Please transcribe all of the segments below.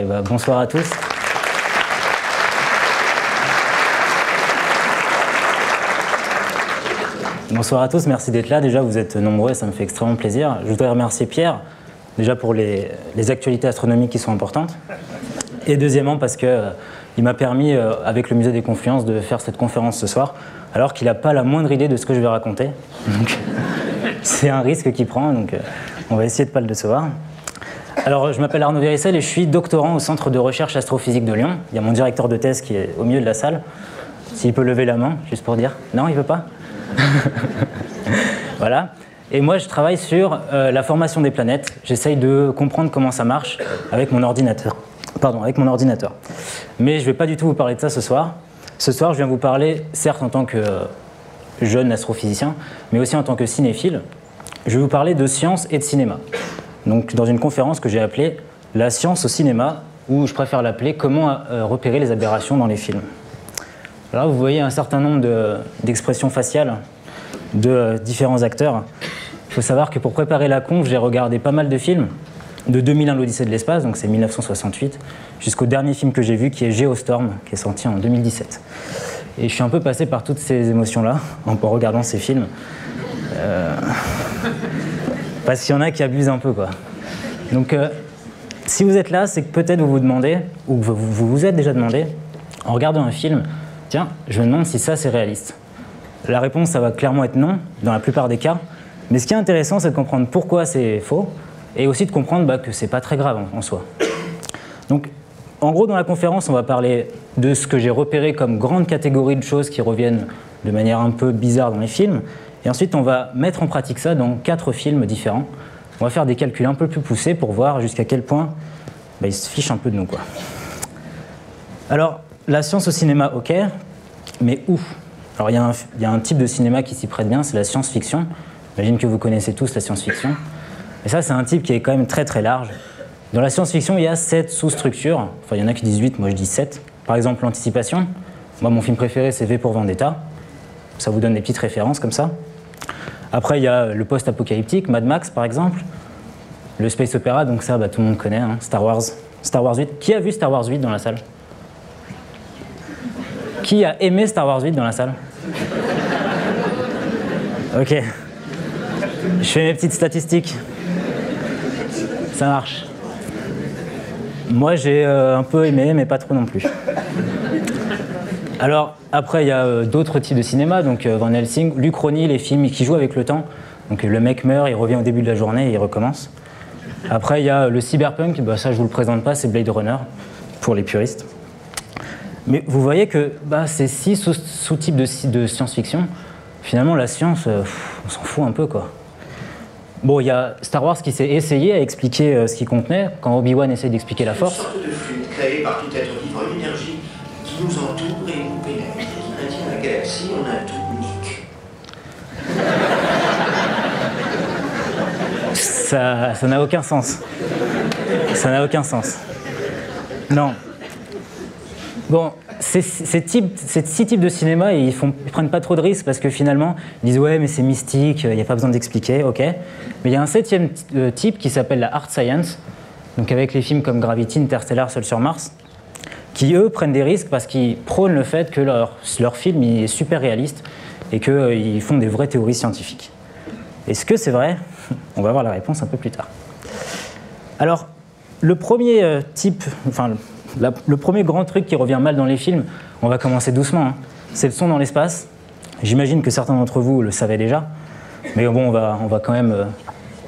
Bonsoir à tous. Bonsoir à tous, merci d'être là. Déjà, vous êtes nombreux et ça me fait extrêmement plaisir. Je voudrais remercier Pierre, déjà pour les actualités astronomiques qui sont importantes. Et deuxièmement, parce qu'il m'a permis, avec le Musée des Confluences, de faire cette conférence ce soir, alors qu'il n'a pas la moindre idée de ce que je vais raconter. Donc, c'est un risque qu'il prend, donc on va essayer de ne pas le décevoir. Alors, je m'appelle Arnaud Véricel et je suis doctorant au Centre de recherche astrophysique de Lyon. Il y a mon directeur de thèse qui est au milieu de la salle. S'il peut lever la main, juste pour dire. Non, il ne veut pas. Voilà. Et moi, je travaille sur la formation des planètes. J'essaye de comprendre comment ça marche avec mon ordinateur. Mais je ne vais pas du tout vous parler de ça ce soir. Ce soir, je viens vous parler, certes en tant que jeune astrophysicien, mais aussi en tant que cinéphile. Je vais vous parler de science et de cinéma. Donc, dans une conférence que j'ai appelée « La science au cinéma », ou je préfère l'appeler « Comment repérer les aberrations dans les films ». Là, vous voyez un certain nombre d'expressions faciales de différents acteurs. Il faut savoir que pour préparer la conf, j'ai regardé pas mal de films, de 2001 l'Odyssée de l'espace, donc c'est 1968, jusqu'au dernier film que j'ai vu, qui est Geostorm, qui est sorti en 2017. Et je suis un peu passé par toutes ces émotions-là, en regardant ces films. Parce qu'il y en a qui abusent un peu, quoi. Donc, si vous êtes là, c'est que peut-être vous vous demandez, ou vous vous êtes déjà demandé, en regardant un film, tiens, je me demande si ça c'est réaliste. La réponse, ça va clairement être non, dans la plupart des cas. Mais ce qui est intéressant, c'est de comprendre pourquoi c'est faux, et aussi de comprendre que c'est pas très grave en soi. Donc, en gros, dans la conférence, on va parler de ce que j'ai repéré comme grande catégorie de choses qui reviennent de manière un peu bizarre dans les films. Et ensuite, on va mettre en pratique ça dans 4 films différents. On va faire des calculs un peu plus poussés pour voir jusqu'à quel point ils se fichent un peu de nous, quoi. Alors, la science au cinéma, ok, mais où? Alors, il y a un type de cinéma qui s'y prête bien, c'est la science-fiction. J'imagine que vous connaissez tous la science-fiction. Et ça, c'est un type qui est quand même très très large. Dans la science-fiction, il y a 7 sous-structures. Enfin, il y en a qui disent 8, moi je dis 7. Par exemple, l'anticipation. Moi, mon film préféré, c'est V pour Vendetta. Ça vous donne des petites références comme ça. Après, il y a le post-apocalyptique, Mad Max par exemple. Le space opéra, donc ça, tout le monde connaît, hein. Star Wars 8. Qui a vu Star Wars 8 dans la salle? Qui a aimé Star Wars 8 dans la salle? Ok. Je fais mes petites statistiques. Ça marche. Moi, j'ai un peu aimé, mais pas trop non plus. Alors, après, il y a d'autres types de cinéma, donc Van Helsing, l'Uchronie, les films qui jouent avec le temps. Donc le mec meurt, il revient au début de la journée et il recommence. Après, il y a le cyberpunk, ça je vous le présente pas, c'est Blade Runner, pour les puristes. Mais vous voyez que ces 6 sous-types de science-fiction, finalement la science, on s'en fout un peu, quoi. Bon, il y a Star Wars qui s'est essayé à expliquer ce qu'il contenait, quand Obi-Wan essaye d'expliquer la force. Une sorte de fluide créé par tout être vivant, une énergie qui nous entoure et nous pénètre. On a dit dans la galaxie, on a tout unique. Ça n'a aucun sens. Ça n'a aucun sens. Non. Bon, ces 6 types de cinéma, ils prennent pas trop de risques parce que finalement, ils disent ouais, mais c'est mystique, il n'y a pas besoin d'expliquer, ok. Mais il y a un 7e type qui s'appelle la hard science, donc avec les films comme Gravity, Interstellar, Seul sur Mars, qui eux prennent des risques parce qu'ils prônent le fait que leur film est super réaliste et qu'ils font des vraies théories scientifiques. Est-ce que c'est vrai? On va voir la réponse un peu plus tard. Alors, le premier type, le premier grand truc qui revient mal dans les films, on va commencer doucement, hein. C'est le son dans l'espace. J'imagine que certains d'entre vous le savaient déjà, mais bon, on va quand même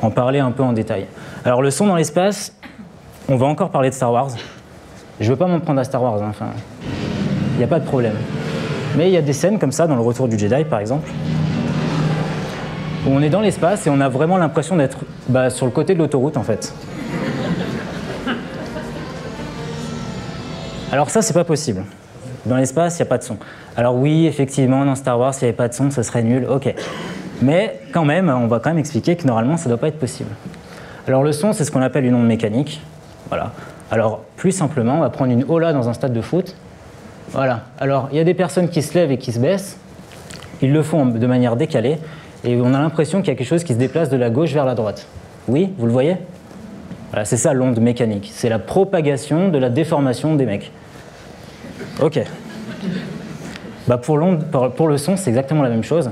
en parler un peu en détail. Alors le son dans l'espace, on va encore parler de Star Wars. Je ne veux pas m'en prendre à Star Wars, hein. Enfin, il n'y a pas de problème. Mais il y a des scènes comme ça, dans le Retour du Jedi par exemple, où on est dans l'espace et on a vraiment l'impression d'être sur le côté de l'autoroute en fait. Alors ça, c'est pas possible. Dans l'espace, il n'y a pas de son. Alors oui, effectivement, dans Star Wars, s'il n'y avait pas de son, ce serait nul, ok. Mais quand même, on va quand même expliquer que normalement, ça ne doit pas être possible. Alors le son, c'est ce qu'on appelle une onde mécanique. Voilà. Alors, plus simplement, on va prendre une ola dans un stade de foot. Voilà. Alors, il y a des personnes qui se lèvent et qui se baissent. Ils le font de manière décalée. Et on a l'impression qu'il y a quelque chose qui se déplace de la gauche vers la droite. Oui, vous le voyez? Voilà, c'est ça l'onde mécanique. C'est la propagation de la déformation des mecs. Ok. Bah pour le son, c'est exactement la même chose.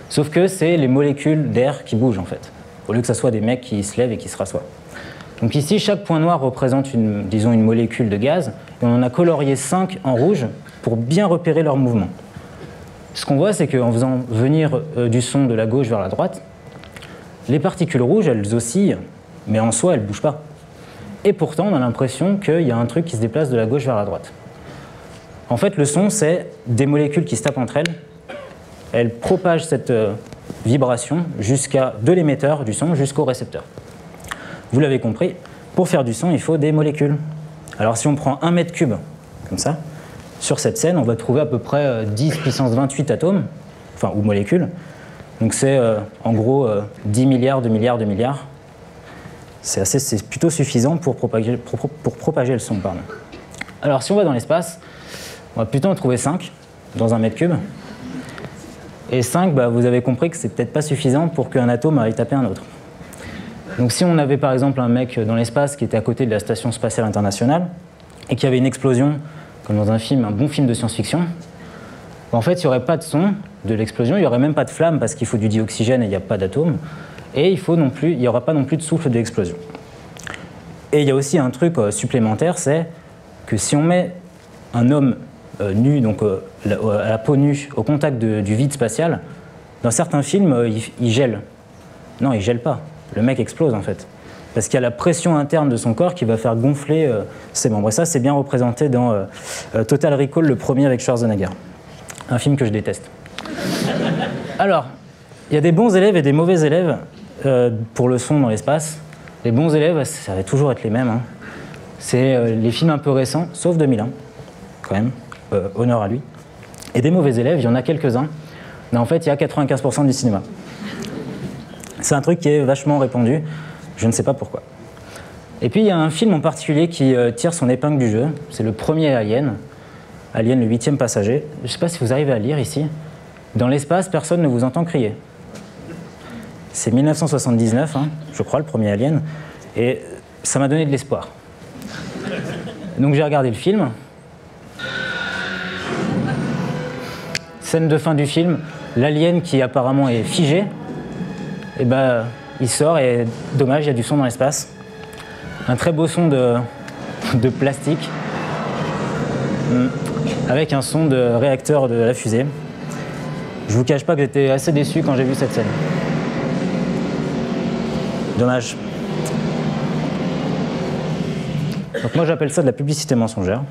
Sauf que c'est les molécules d'air qui bougent en fait. Au lieu que ce soit des mecs qui se lèvent et qui se rassoient. Donc ici, chaque point noir représente disons une molécule de gaz. Et on en a colorié 5 en rouge pour bien repérer leur mouvement. Ce qu'on voit, c'est qu'en faisant venir du son de la gauche vers la droite, les particules rouges, elles oscillent, mais en soi, elles ne bougent pas. Et pourtant, on a l'impression qu'il y a un truc qui se déplace de la gauche vers la droite. En fait, le son, c'est des molécules qui se tapent entre elles. Elles propagent cette vibration de l'émetteur du son jusqu'au récepteur. Vous l'avez compris, pour faire du son, il faut des molécules. Alors si on prend 1 mètre cube, comme ça, sur cette scène, on va trouver à peu près 10 puissance 28 atomes, enfin, ou molécules. Donc c'est en gros 10 milliards de milliards de milliards. C'est plutôt suffisant pour propager le son. Pardon. Alors si on va dans l'espace, on va plutôt en trouver 5 dans 1 mètre cube. Et 5, bah, vous avez compris que c'est peut-être pas suffisant pour qu'un atome aille taper un autre. Donc si on avait par exemple un mec dans l'espace qui était à côté de la Station Spatiale Internationale et qu'il y avait une explosion, comme dans un bon film de science-fiction, en fait il n'y aurait pas de son de l'explosion, il n'y aurait même pas de flamme parce qu'il faut du dioxygène et il n'y a pas d'atomes, et il n'y aura pas non plus de souffle de l'explosion. Et il y a aussi un truc supplémentaire, c'est que si on met un homme nu, donc à la peau nue, au contact du vide spatial, dans certains films, il gèle. Non, il gèle pas. Le mec explose en fait. Parce qu'il y a la pression interne de son corps qui va faire gonfler ses membres. Et ça, c'est bien représenté dans Total Recall, le premier avec Schwarzenegger. Un film que je déteste. Alors, il y a des bons élèves et des mauvais élèves pour le son dans l'espace. Les bons élèves, ça va toujours être les mêmes. Hein. C'est les films un peu récents, sauf 2001, quand même. Honneur à lui. Et des mauvais élèves, il y en a quelques-uns. Mais en fait, il y a 95% du cinéma. C'est un truc qui est vachement répandu, je ne sais pas pourquoi. Et puis il y a un film en particulier qui tire son épingle du jeu, c'est le premier Alien, Alien le 8e passager. Je ne sais pas si vous arrivez à lire ici. Dans l'espace, personne ne vous entend crier. C'est 1979, hein, je crois, le premier Alien, et ça m'a donné de l'espoir. Donc j'ai regardé le film. Scène de fin du film, l'alien qui apparemment est figé, et ben, il sort et dommage, il y a du son dans l'espace. Un très beau son de plastique avec un son de réacteur de la fusée. Je vous cache pas que j'étais assez déçu quand j'ai vu cette scène. Dommage. Donc moi j'appelle ça de la publicité mensongère.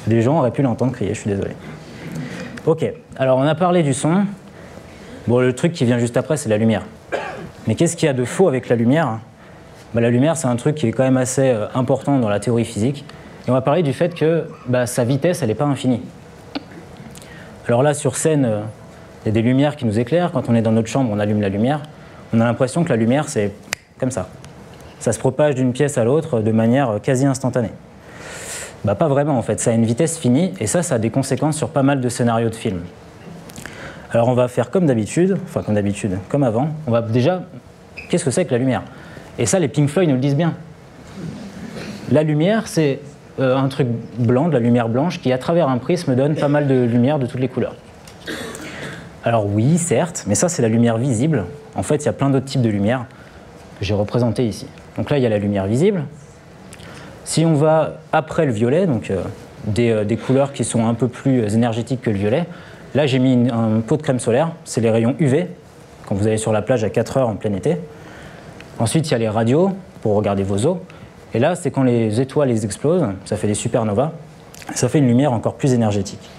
Des gens auraient pu l'entendre crier, je suis désolé. Ok, alors on a parlé du son. Bon, le truc qui vient juste après, c'est la lumière. Mais qu'est-ce qu'il y a de faux avec la lumière? Bah, la lumière, c'est un truc qui est quand même assez important dans la théorie physique. Et on va parler du fait que sa vitesse, elle n'est pas infinie. Alors là, sur scène, il y a des lumières qui nous éclairent. Quand on est dans notre chambre, on allume la lumière. On a l'impression que la lumière, c'est comme ça. Ça se propage d'une pièce à l'autre de manière quasi instantanée. Bah, pas vraiment, en fait. Ça a une vitesse finie, et ça a des conséquences sur pas mal de scénarios de films. Alors on va faire comme d'habitude, comme avant. On va déjà, qu'est-ce que c'est que la lumière? Et ça, les Pink Floyd nous le disent bien. La lumière, c'est un truc blanc, de la lumière blanche, qui à travers un prisme donne pas mal de lumière de toutes les couleurs. Alors oui, certes, mais ça c'est la lumière visible. En fait, il y a plein d'autres types de lumière que j'ai représentés ici. Donc là, il y a la lumière visible. Si on va après le violet, donc des couleurs qui sont un peu plus énergétiques que le violet, là, j'ai mis un pot de crème solaire, c'est les rayons UV, quand vous allez sur la plage à 4 heures en plein été. Ensuite, il y a les radios, pour regarder vos os. Et là, c'est quand les étoiles explosent, ça fait des supernovas, ça fait une lumière encore plus énergétique.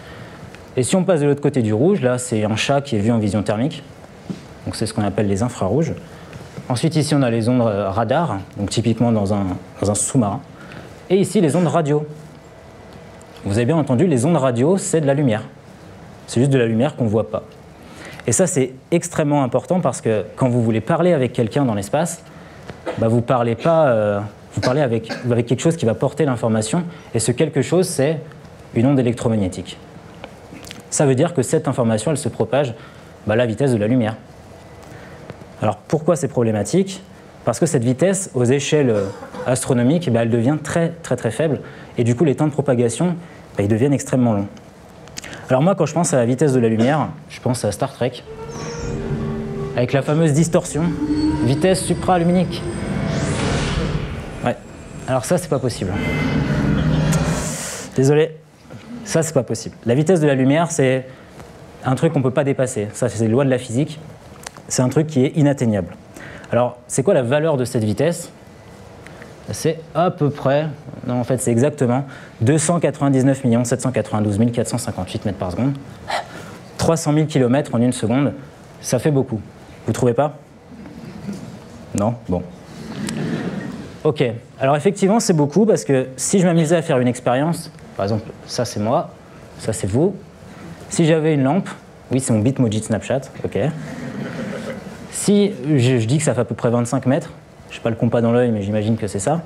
Et si on passe de l'autre côté du rouge, là, c'est un chat qui est vu en vision thermique. Donc c'est ce qu'on appelle les infrarouges. Ensuite, ici, on a les ondes radar, donc typiquement dans un sous-marin. Et ici, les ondes radio. Vous avez bien entendu, les ondes radio, c'est de la lumière. C'est juste de la lumière qu'on ne voit pas. Et ça, c'est extrêmement important parce que quand vous voulez parler avec quelqu'un dans l'espace, vous parlez pas, vous parlez avec quelque chose qui va porter l'information. Et ce quelque chose, c'est une onde électromagnétique. Ça veut dire que cette information, elle se propage à la vitesse de la lumière. Alors pourquoi c'est problématique? Parce que cette vitesse, aux échelles astronomiques, eh bien, elle devient très faible. Et du coup, les temps de propagation, ils deviennent extrêmement longs. Alors moi, quand je pense à la vitesse de la lumière, je pense à Star Trek, avec la fameuse distorsion, vitesse supraluminique. Ouais. Alors ça, c'est pas possible. Désolé, ça, c'est pas possible. La vitesse de la lumière, c'est un truc qu'on ne peut pas dépasser. Ça, c'est les lois de la physique. C'est un truc qui est inatteignable. Alors, c'est quoi la valeur de cette vitesse? C'est à peu près, non en fait c'est exactement 299 792 458 mètres par seconde. 300 000 km en une seconde, ça fait beaucoup. Vous trouvez pas? Non? Bon. Ok, alors effectivement c'est beaucoup parce que si je m'amusais à faire une expérience, par exemple ça c'est moi, ça c'est vous, si j'avais une lampe, oui c'est mon Bitmoji de Snapchat, ok. Si je dis que ça fait à peu près 25 mètres, je n'ai pas le compas dans l'œil, mais j'imagine que c'est ça.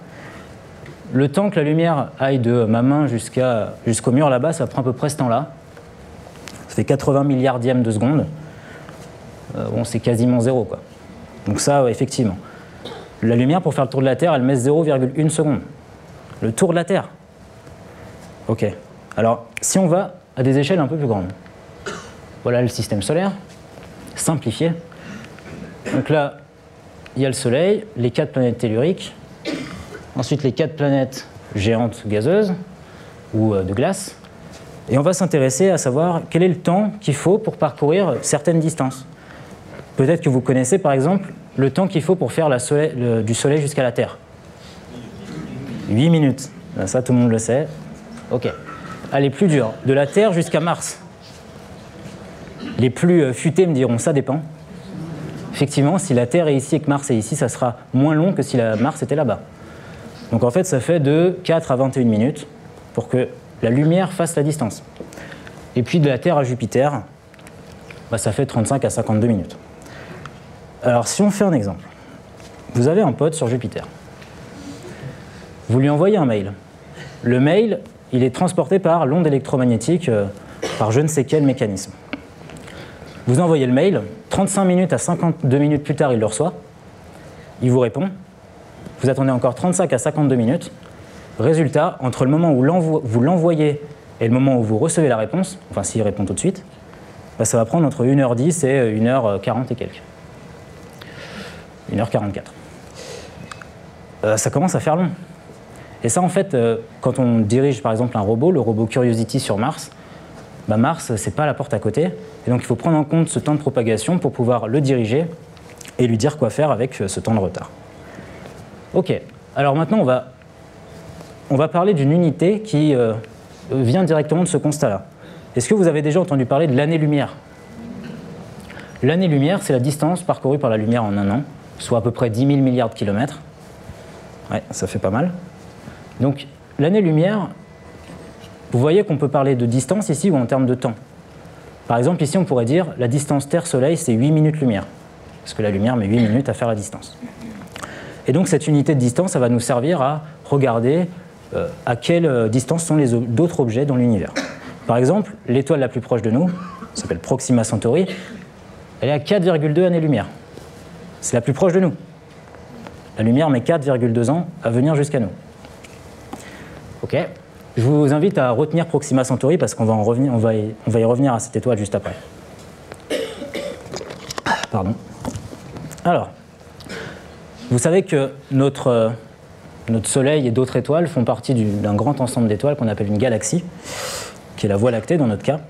Le temps que la lumière aille de ma main jusqu'au mur là-bas, ça prend à peu près ce temps-là. Ça fait 80 milliardièmes de seconde. Bon, c'est quasiment zéro, quoi. Donc ça, ouais, effectivement. La lumière, pour faire le tour de la Terre, elle met 0,1 seconde. Le tour de la Terre. Ok. Alors, si on va à des échelles un peu plus grandes. Voilà le système solaire, simplifié. Donc là, il y a le Soleil, les 4 planètes telluriques, ensuite les 4 planètes géantes gazeuses ou de glace. Et on va s'intéresser à savoir quel est le temps qu'il faut pour parcourir certaines distances. Peut-être que vous connaissez par exemple le temps qu'il faut pour faire du Soleil jusqu'à la Terre. 8 minutes. Ça, tout le monde le sait. Ok. Allez, plus dur. De la Terre jusqu'à Mars. Les plus futés me diront ça dépend. Effectivement, si la Terre est ici et que Mars est ici, ça sera moins long que si la Mars était là-bas. Donc en fait, ça fait de 4 à 21 minutes pour que la lumière fasse la distance. Et puis de la Terre à Jupiter, bah, ça fait 35 à 52 minutes. Alors si on fait un exemple, vous avez un pote sur Jupiter. Vous lui envoyez un mail. Le mail, il est transporté par l'onde électromagnétique, par je ne sais quel mécanisme. Vous envoyez le mail, 35 minutes à 52 minutes plus tard, il le reçoit, il vous répond, vous attendez encore 35 à 52 minutes, résultat, entre le moment où vous l'envoyez et le moment où vous recevez la réponse, enfin s'il répond tout de suite, bah, ça va prendre entre 1h10 et 1h40 et quelques. 1h44. Ça commence à faire long. Et ça en fait, quand on dirige par exemple un robot, le robot Curiosity sur Mars, bah Mars, c'est pas la porte à côté, et donc il faut prendre en compte ce temps de propagation pour pouvoir le diriger et lui dire quoi faire avec ce temps de retard. Ok, alors maintenant on va parler d'une unité qui vient directement de ce constat-là. Est-ce que vous avez déjà entendu parler de l'année-lumière? L'année-lumière, c'est la distance parcourue par la lumière en un an, soit à peu près 10 000 milliards de kilomètres. Ouais, ça fait pas mal. Donc l'année-lumière, vous voyez qu'on peut parler de distance ici ou en termes de temps. Par exemple, ici, on pourrait dire la distance Terre-Soleil, c'est 8 minutes-lumière. Parce que la lumière met 8 minutes à faire la distance. Et donc, cette unité de distance, ça va nous servir à regarder à quelle distance sont d'autres objets dans l'univers. Par exemple, l'étoile la plus proche de nous, s'appelle Proxima Centauri, elle est à 4,2 années-lumière. C'est la plus proche de nous. La lumière met 4,2 ans à venir jusqu'à nous. Ok. Je vous invite à retenir Proxima Centauri parce qu'on va, on va y revenir à cette étoile juste après. Pardon. Alors, vous savez que notre Soleil et d'autres étoiles font partie d'un grand ensemble d'étoiles qu'on appelle une galaxie, qui est la Voie lactée dans notre cas,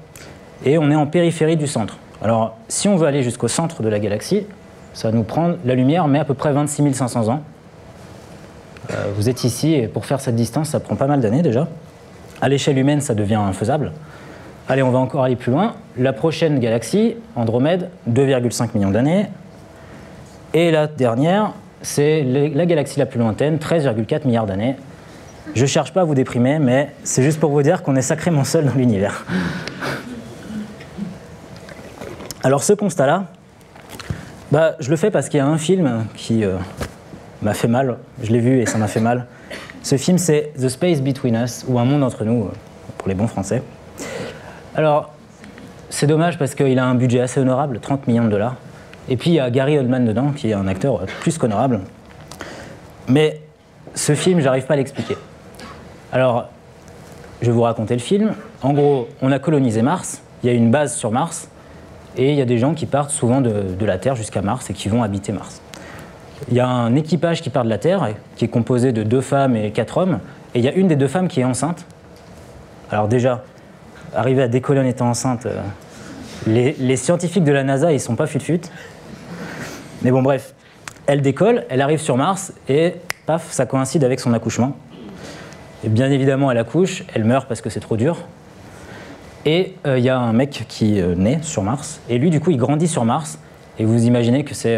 et on est en périphérie du centre. Alors, si on veut aller jusqu'au centre de la galaxie, ça va nous prendre, la lumière met à peu près 26 500 ans. Vous êtes ici, et pour faire cette distance, ça prend pas mal d'années déjà. À l'échelle humaine, ça devient infaisable. Allez, on va encore aller plus loin. La prochaine galaxie, Andromède, 2,5 millions d'années. Et la dernière, c'est la galaxie la plus lointaine, 13,4 milliards d'années. Je ne cherche pas à vous déprimer, mais c'est juste pour vous dire qu'on est sacrément seul dans l'univers. Alors ce constat-là, bah, je le fais parce qu'il y a un film qui m'a fait mal. Je l'ai vu et ça m'a fait mal. Ce film, c'est The Space Between Us, ou Un monde entre nous, pour les bons français. Alors, c'est dommage parce qu'il a un budget assez honorable, 30 millions de dollars. Et puis, il y a Gary Oldman dedans, qui est un acteur plus qu'honorable. Mais ce film, j'arrive pas à l'expliquer. Alors, je vais vous raconter le film. En gros, on a colonisé Mars, il y a une base sur Mars, et il y a des gens qui partent souvent de la Terre jusqu'à Mars et qui vont habiter Mars. Il y a un équipage qui part de la Terre, qui est composé de 2 femmes et 4 hommes, et il y a une des 2 femmes qui est enceinte. Alors déjà, arriver à décoller en étant enceinte, les scientifiques de la NASA, ils sont pas fut-fut. Mais bon, bref, elle décolle, elle arrive sur Mars, et paf, ça coïncide avec son accouchement. Et bien évidemment, elle accouche, elle meurt parce que c'est trop dur. Et il y a un mec qui naît sur Mars, et lui, du coup, il grandit sur Mars, et vous imaginez que c'est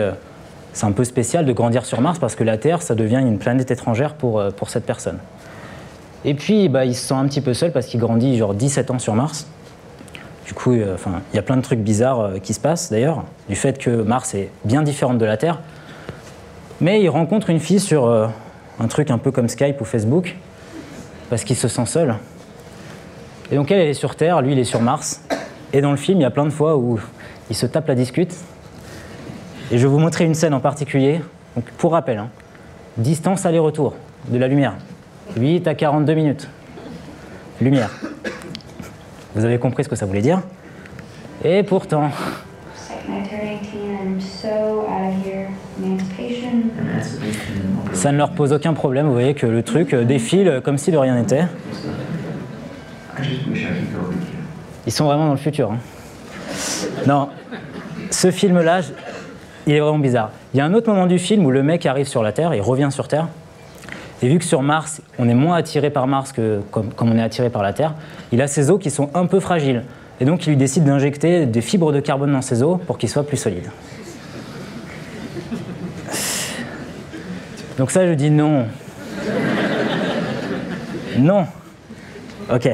un peu spécial de grandir sur Mars, parce que la Terre, ça devient une planète étrangère pour cette personne. Et puis, il se sent un petit peu seul, parce qu'il grandit genre 17 ans sur Mars. Du coup, il y a plein de trucs bizarres qui se passent, d'ailleurs, du fait que Mars est bien différente de la Terre. Mais il rencontre une fille sur un truc un peu comme Skype ou Facebook, parce qu'il se sent seul. Et donc elle est sur Terre, lui il est sur Mars. Et dans le film, il y a plein de fois où il se tape la discute. Et je vais vous montrer une scène en particulier. Donc, pour rappel, distance aller-retour de la lumière. 8 à 42 minutes. Lumière. Vous avez compris ce que ça voulait dire. Et pourtant... ça ne leur pose aucun problème. Vous voyez que le truc défile comme si de rien n'était. Ils sont vraiment dans le futur. Non, ce film-là, il est vraiment bizarre. Il y a un autre moment du film où le mec arrive sur la Terre, il revient sur Terre. Et vu que sur Mars, on est moins attiré par Mars que comme on est attiré par la Terre, il a ses os qui sont un peu fragiles. Et donc il lui décide d'injecter des fibres de carbone dans ses os pour qu'ils soient plus solides. Donc ça, je dis non. Non. Ok.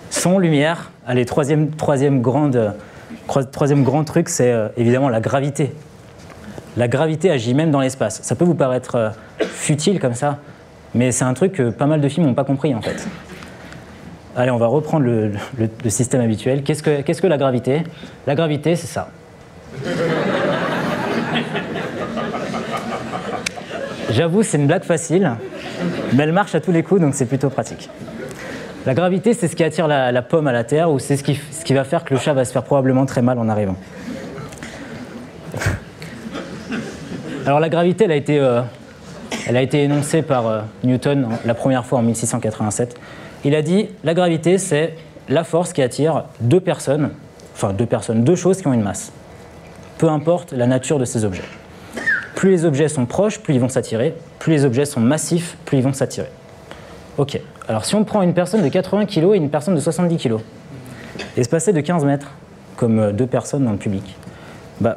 Son, lumière. Allez, troisième grand truc, c'est évidemment la gravité. La gravité agit même dans l'espace. Ça peut vous paraître futile comme ça, mais c'est un truc que pas mal de films n'ont pas compris en fait. Allez, on va reprendre le système habituel. Qu'est-ce que la gravité? La gravité, c'est ça. J'avoue, c'est une blague facile, mais elle marche à tous les coups, donc c'est plutôt pratique. La gravité, c'est ce qui attire la pomme à la Terre, ou c'est ce qui va faire que le chat va se faire probablement très mal en arrivant. Alors la gravité, elle a été énoncée par Newton la première fois en 1687. Il a dit, la gravité, c'est la force qui attire deux choses qui ont une masse. Peu importe la nature de ces objets. Plus les objets sont proches, plus ils vont s'attirer. Plus les objets sont massifs, plus ils vont s'attirer. Ok, alors si on prend une personne de 80 kg et une personne de 70 kg, espacées de 15 mètres, comme deux personnes dans le public,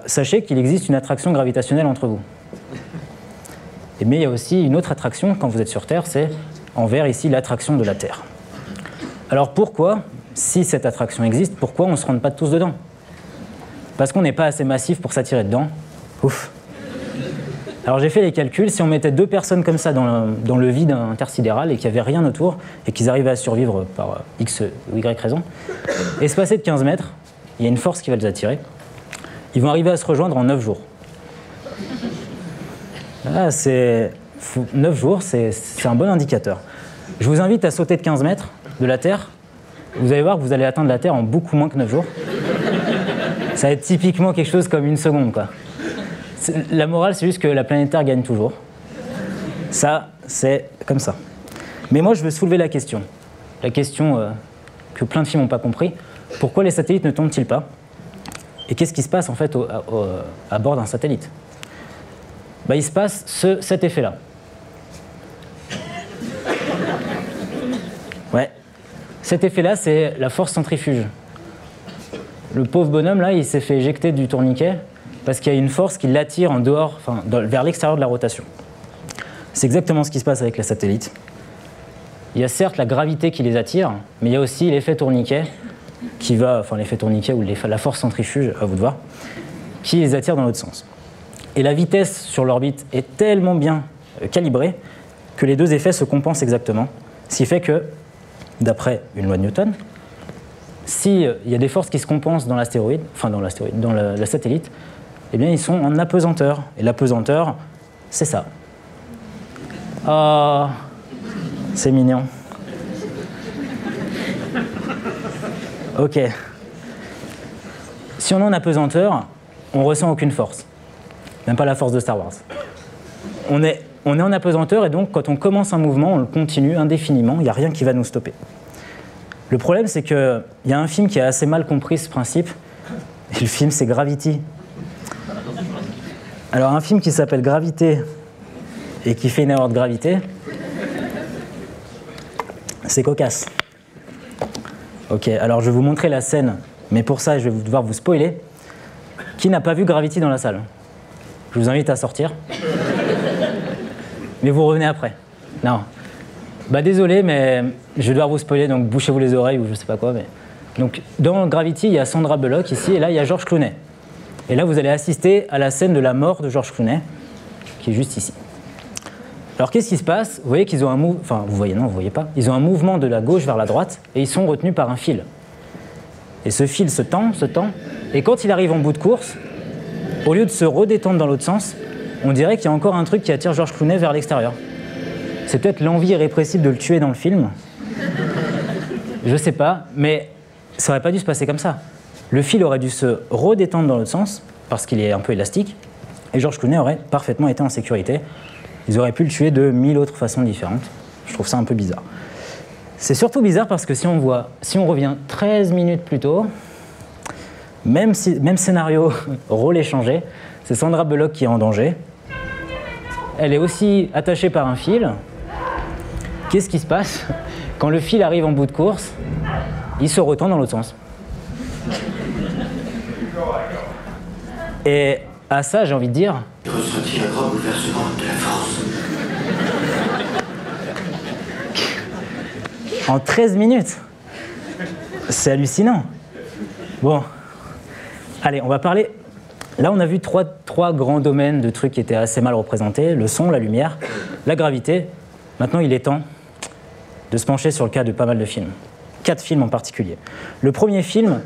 sachez qu'il existe une attraction gravitationnelle entre vous. Mais il y a aussi une autre attraction quand vous êtes sur Terre, c'est en vert ici l'attraction de la Terre. Alors pourquoi, si cette attraction existe, pourquoi on ne se rend pas tous dedans? Parce qu'on n'est pas assez massif pour s'attirer dedans. Ouf. Alors j'ai fait les calculs, si on mettait deux personnes comme ça dans le vide intersidéral et qu'il n'y avait rien autour et qu'ils arrivaient à survivre par X ou Y raison, espacés de 15 mètres, il y a une force qui va les attirer, ils vont arriver à se rejoindre en 9 jours. Là, 9 jours, c'est un bon indicateur. Je vous invite à sauter de 15 mètres de la Terre. Vous allez voir que vous allez atteindre la Terre en beaucoup moins que 9 jours. Ça va être typiquement quelque chose comme une seconde, quoi. La morale, c'est juste que la planète Terre gagne toujours. Ça, c'est comme ça. Mais moi, je veux soulever la question. La question que plein de films n'ont pas compris. Pourquoi les satellites ne tombent-ils pas? Et qu'est-ce qui se passe en fait à bord d'un satellite? Il se passe cet effet-là. Ouais. Cet effet-là, c'est la force centrifuge. Le pauvre bonhomme, là, il s'est fait éjecter du tourniquet parce qu'il y a une force qui l'attire en dehors, vers l'extérieur de la rotation. C'est exactement ce qui se passe avec les satellites. Il y a certes la gravité qui les attire, mais il y a aussi l'effet tourniquet l'effet tourniquet ou la force centrifuge, à vous de voir, qui les attire dans l'autre sens. Et la vitesse sur l'orbite est tellement bien calibrée que les deux effets se compensent exactement. Ce qui fait que, d'après une loi de Newton, s'il y a des forces qui se compensent dans dans le satellite, eh bien ils sont en apesanteur. Et l'apesanteur, c'est ça. Oh, c'est mignon. Ok. Si on est en apesanteur, on ressent aucune force. Même pas la force de Star Wars. On est en apesanteur et donc quand on commence un mouvement, on le continue indéfiniment, il n'y a rien qui va nous stopper. Le problème, c'est qu'il y a un film qui a assez mal compris ce principe, et le film, c'est Gravity. Alors, un film qui s'appelle Gravité et qui fait une erreur de gravité, c'est cocasse. Ok, alors je vais vous montrer la scène, mais pour ça, je vais devoir vous spoiler. Qui n'a pas vu Gravity dans la salle? Je vous invite à sortir. Mais vous revenez après. Non. Bah désolé, mais je vais devoir vous spoiler, donc bouchez-vous les oreilles ou je sais pas quoi. Mais... Donc, dans Gravity, il y a Sandra Bullock ici, et là, il y a George Clooney. Et là, vous allez assister à la scène de la mort de George Clooney, qui est juste ici. Alors, qu'est-ce qui se passe? Vous voyez qu'ils ont un mouvement... Enfin, vous voyez, non, vous voyez pas. Ils ont un mouvement de la gauche vers la droite, et ils sont retenus par un fil. Et ce fil se tend, et quand il arrive en bout de course, au lieu de se redétendre dans l'autre sens, on dirait qu'il y a encore un truc qui attire George Clooney vers l'extérieur. C'est peut-être l'envie irrépressible de le tuer dans le film. Je sais pas, mais ça aurait pas dû se passer comme ça. Le fil aurait dû se redétendre dans l'autre sens, parce qu'il est un peu élastique, et George Clooney aurait parfaitement été en sécurité. Ils auraient pu le tuer de 1000 autres façons différentes. Je trouve ça un peu bizarre. C'est surtout bizarre parce que si on revient 13 minutes plus tôt, même scénario, rôle échangé, c'est Sandra Bullock qui est en danger. Elle est aussi attachée par un fil. Qu'est-ce qui se passe? Quand le fil arrive en bout de course, il se retend dans l'autre sens. Et à ça, j'ai envie de dire... J'ai ressenti un grand bouleversement de la force. En 13 minutes. C'est hallucinant. Bon. Allez, on va parler... Là, on a vu trois grands domaines de trucs qui étaient assez mal représentés. Le son, la lumière, la gravité. Maintenant, il est temps de se pencher sur le cas de pas mal de films. 4 films en particulier. Le premier film,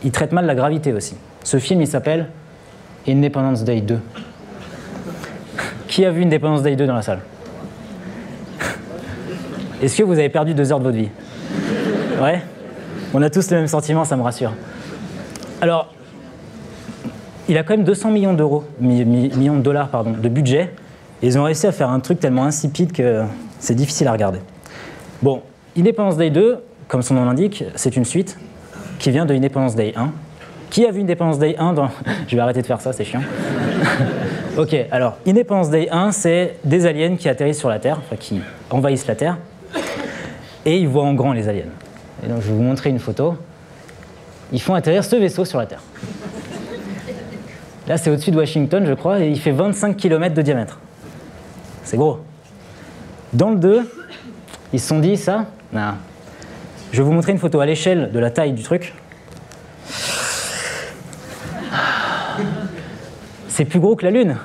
il traite mal la gravité aussi. Ce film, il s'appelle Independence Day 2. Qui a vu Independence Day 2 dans la salle? Est-ce que vous avez perdu 2 heures de votre vie? Ouais? On a tous le même sentiment, ça me rassure. Alors, il a quand même 200 millions de dollars de budget. Et ils ont réussi à faire un truc tellement insipide que c'est difficile à regarder. Bon, Independence Day 2, comme son nom l'indique, c'est une suite qui vient de Independence Day 1. Qui a vu Independence Day 1 dans... Je vais arrêter de faire ça, c'est chiant. Ok, alors, Independence Day 1, c'est des aliens qui atterrissent sur la Terre, enfin qui envahissent la Terre, et ils voient en grand les aliens. Et donc, je vais vous montrer une photo. Ils font atterrir ce vaisseau sur la Terre. Là, c'est au-dessus de Washington, je crois, et il fait 25 km de diamètre. C'est gros. Dans le 2, ils se sont dit ça. Non. Je vais vous montrer une photo à l'échelle de la taille du truc. C'est plus gros que la Lune.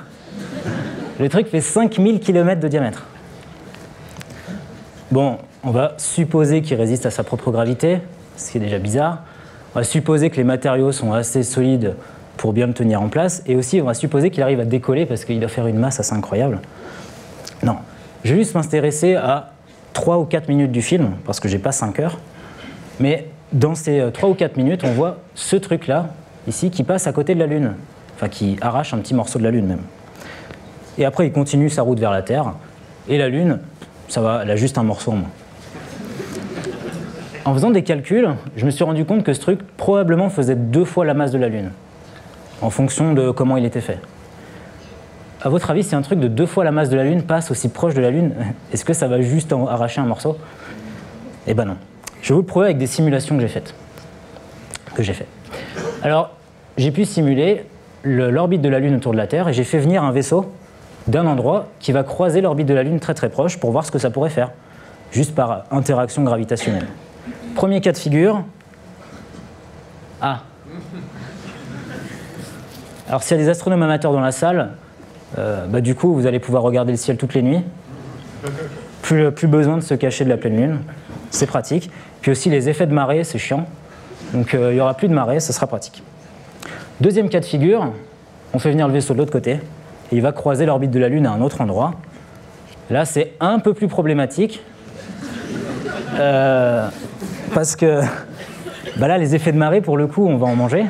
Le truc fait 5000 km de diamètre. Bon, on va supposer qu'il résiste à sa propre gravité, ce qui est déjà bizarre. On va supposer que les matériaux sont assez solides pour bien le tenir en place. Et aussi, on va supposer qu'il arrive à décoller parce qu'il doit faire une masse assez incroyable. Non. Je vais juste m'intéresser à 3 ou 4 minutes du film, parce que j'ai pas 5 heures. Mais dans ces 3 ou 4 minutes, on voit ce truc-là, ici, qui passe à côté de la Lune. Enfin, qui arrache un petit morceau de la Lune, même. Et après, il continue sa route vers la Terre. Et la Lune, ça va, elle a juste un morceau en moins. En faisant des calculs, je me suis rendu compte que ce truc, probablement, faisait 2 fois la masse de la Lune, en fonction de comment il était fait. À votre avis, si un truc de 2 fois la masse de la Lune passe aussi proche de la Lune, est-ce que ça va juste arracher un morceau? Eh ben non. Je vais vous le prouver avec des simulations que j'ai fait. Alors, j'ai pu simuler l'orbite de la Lune autour de la Terre et j'ai fait venir un vaisseau d'un endroit qui va croiser l'orbite de la Lune très très proche pour voir ce que ça pourrait faire, juste par interaction gravitationnelle. Premier cas de figure. Ah. Alors s'il y a des astronomes amateurs dans la salle, du coup vous allez pouvoir regarder le ciel toutes les nuits. Plus besoin de se cacher de la pleine lune, c'est pratique. Puis aussi les effets de marée, c'est chiant. Donc il n'y aura plus de marée, ça sera pratique. Deuxième cas de figure, on fait venir le vaisseau de l'autre côté, et il va croiser l'orbite de la Lune à un autre endroit. Là, c'est un peu plus problématique. Parce que bah là, les effets de marée, pour le coup, on va en manger.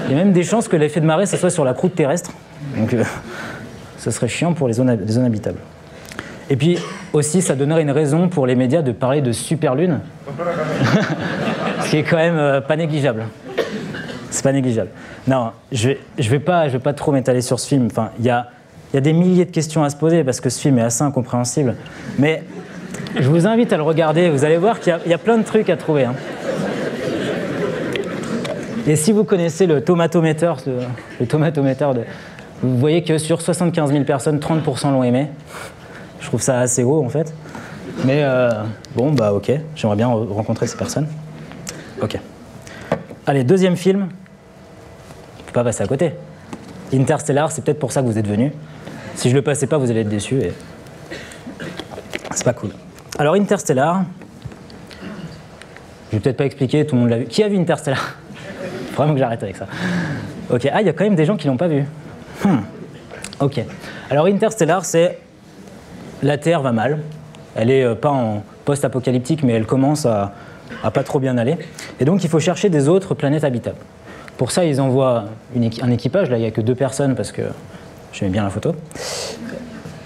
Il y a même des chances que l'effet de marée, ça soit sur la croûte terrestre. Donc, ça serait chiant pour les zones habitables. Et puis, aussi, ça donnerait une raison pour les médias de parler de superlune. Ce qui est quand même pas négligeable. C'est pas négligeable. Non, je vais pas trop m'étaler sur ce film. Enfin, il y a des milliers de questions à se poser parce que ce film est assez incompréhensible. Mais je vous invite à le regarder. Vous allez voir qu'il y a plein de trucs à trouver. Hein. Et si vous connaissez le tomatometer, vous voyez que sur 75 000 personnes, 30% l'ont aimé. Je trouve ça assez haut en fait. Mais bon, bah ok, j'aimerais bien rencontrer ces personnes. Ok. Allez, deuxième film. Je ne peux pas passer à côté. Interstellar, c'est peut-être pour ça que vous êtes venus. Si je ne le passais pas, vous allez être déçus. Et... c'est pas cool. Alors, Interstellar, je vais peut-être pas expliquer, tout le monde l'a vu. Qui a vu Interstellar? Vraiment que j'arrête avec ça. Ok, ah, il y a quand même des gens qui ne l'ont pas vu. Ok. Alors, Interstellar, c'est la Terre va mal. Elle n'est pas en post-apocalyptique, mais elle commence à pas trop bien aller. Et donc, il faut chercher des autres planètes habitables. Pour ça, ils envoient un équipage. Là, il n'y a que 2 personnes parce que j'aimais bien la photo.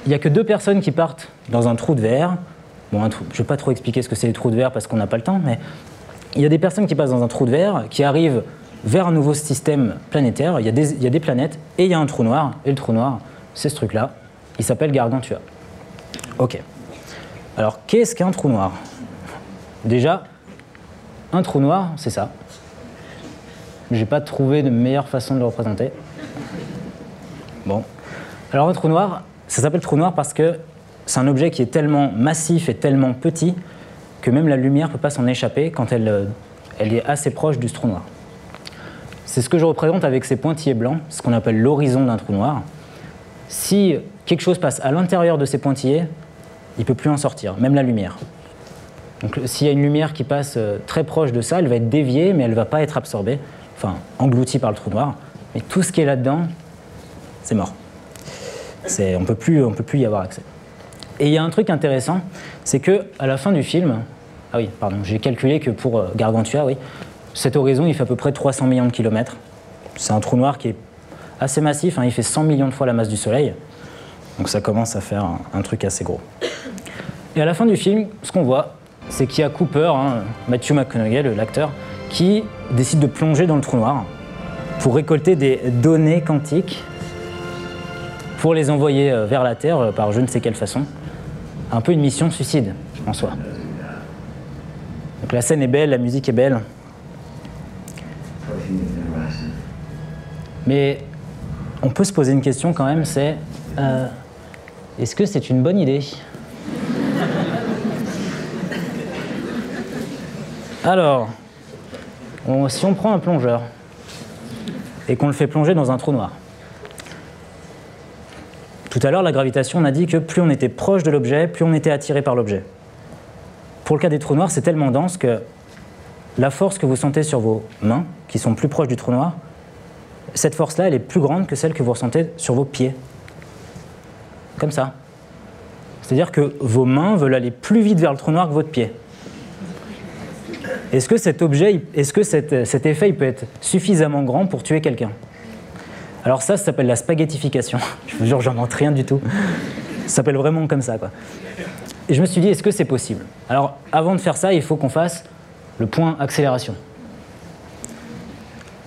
Il n'y a que 2 personnes qui partent dans un trou de verre. Bon, je ne vais pas trop expliquer ce que c'est les trous de verre parce qu'on n'a pas le temps, mais il y a des personnes qui passent dans un trou de verre, qui arrivent vers un nouveau système planétaire. Il y a des planètes et il y a un trou noir. Et le trou noir, c'est ce truc-là. Il s'appelle Gargantua. Ok. Alors, qu'est-ce qu'un trou noir? Déjà, un trou noir, c'est ça. Je n'ai pas trouvé de meilleure façon de le représenter. Bon. Alors, un trou noir, ça s'appelle trou noir parce que c'est un objet qui est tellement massif et tellement petit que même la lumière ne peut pas s'en échapper quand elle est assez proche du trou noir. C'est ce que je représente avec ces pointillés blancs, ce qu'on appelle l'horizon d'un trou noir. Si quelque chose passe à l'intérieur de ces pointillés, il ne peut plus en sortir, même la lumière. Donc s'il y a une lumière qui passe très proche de ça, elle va être déviée, mais elle ne va pas être absorbée, enfin engloutie par le trou noir. Mais tout ce qui est là-dedans, c'est mort. On ne peut plus y avoir accès. Et il y a un truc intéressant, c'est qu'à la fin du film, ah oui, pardon, j'ai calculé que pour Gargantua, oui, cet horizon, il fait à peu près 300 millions de kilomètres. C'est un trou noir qui est assez massif, hein, il fait 100 millions de fois la masse du Soleil. Donc ça commence à faire un truc assez gros. Et à la fin du film, ce qu'on voit, c'est qu'il y a Cooper, hein, Matthew McConaughey, l'acteur, qui décide de plonger dans le trou noir pour récolter des données quantiques pour les envoyer vers la Terre par je ne sais quelle façon. Un peu une mission suicide en soi. Donc la scène est belle, la musique est belle. Mais on peut se poser une question quand même, c'est est-ce que c'est une bonne idée? Alors, si on prend un plongeur et qu'on le fait plonger dans un trou noir, tout à l'heure, la gravitation, on a dit que plus on était proche de l'objet, plus on était attiré par l'objet. Pour le cas des trous noirs, c'est tellement dense que la force que vous sentez sur vos mains, qui sont plus proches du trou noir, cette force-là, elle est plus grande que celle que vous ressentez sur vos pieds. Comme ça. C'est-à-dire que vos mains veulent aller plus vite vers le trou noir que votre pied. Est-ce que cet objet, est-ce que cet effet il peut être suffisamment grand pour tuer quelqu'un? Alors ça s'appelle la spaghettification. Je vous jure, j'en invente rien du tout. Ça s'appelle vraiment comme ça, quoi. Et je me suis dit, est-ce que c'est possible? Alors, avant de faire ça, il faut qu'on fasse le point accélération.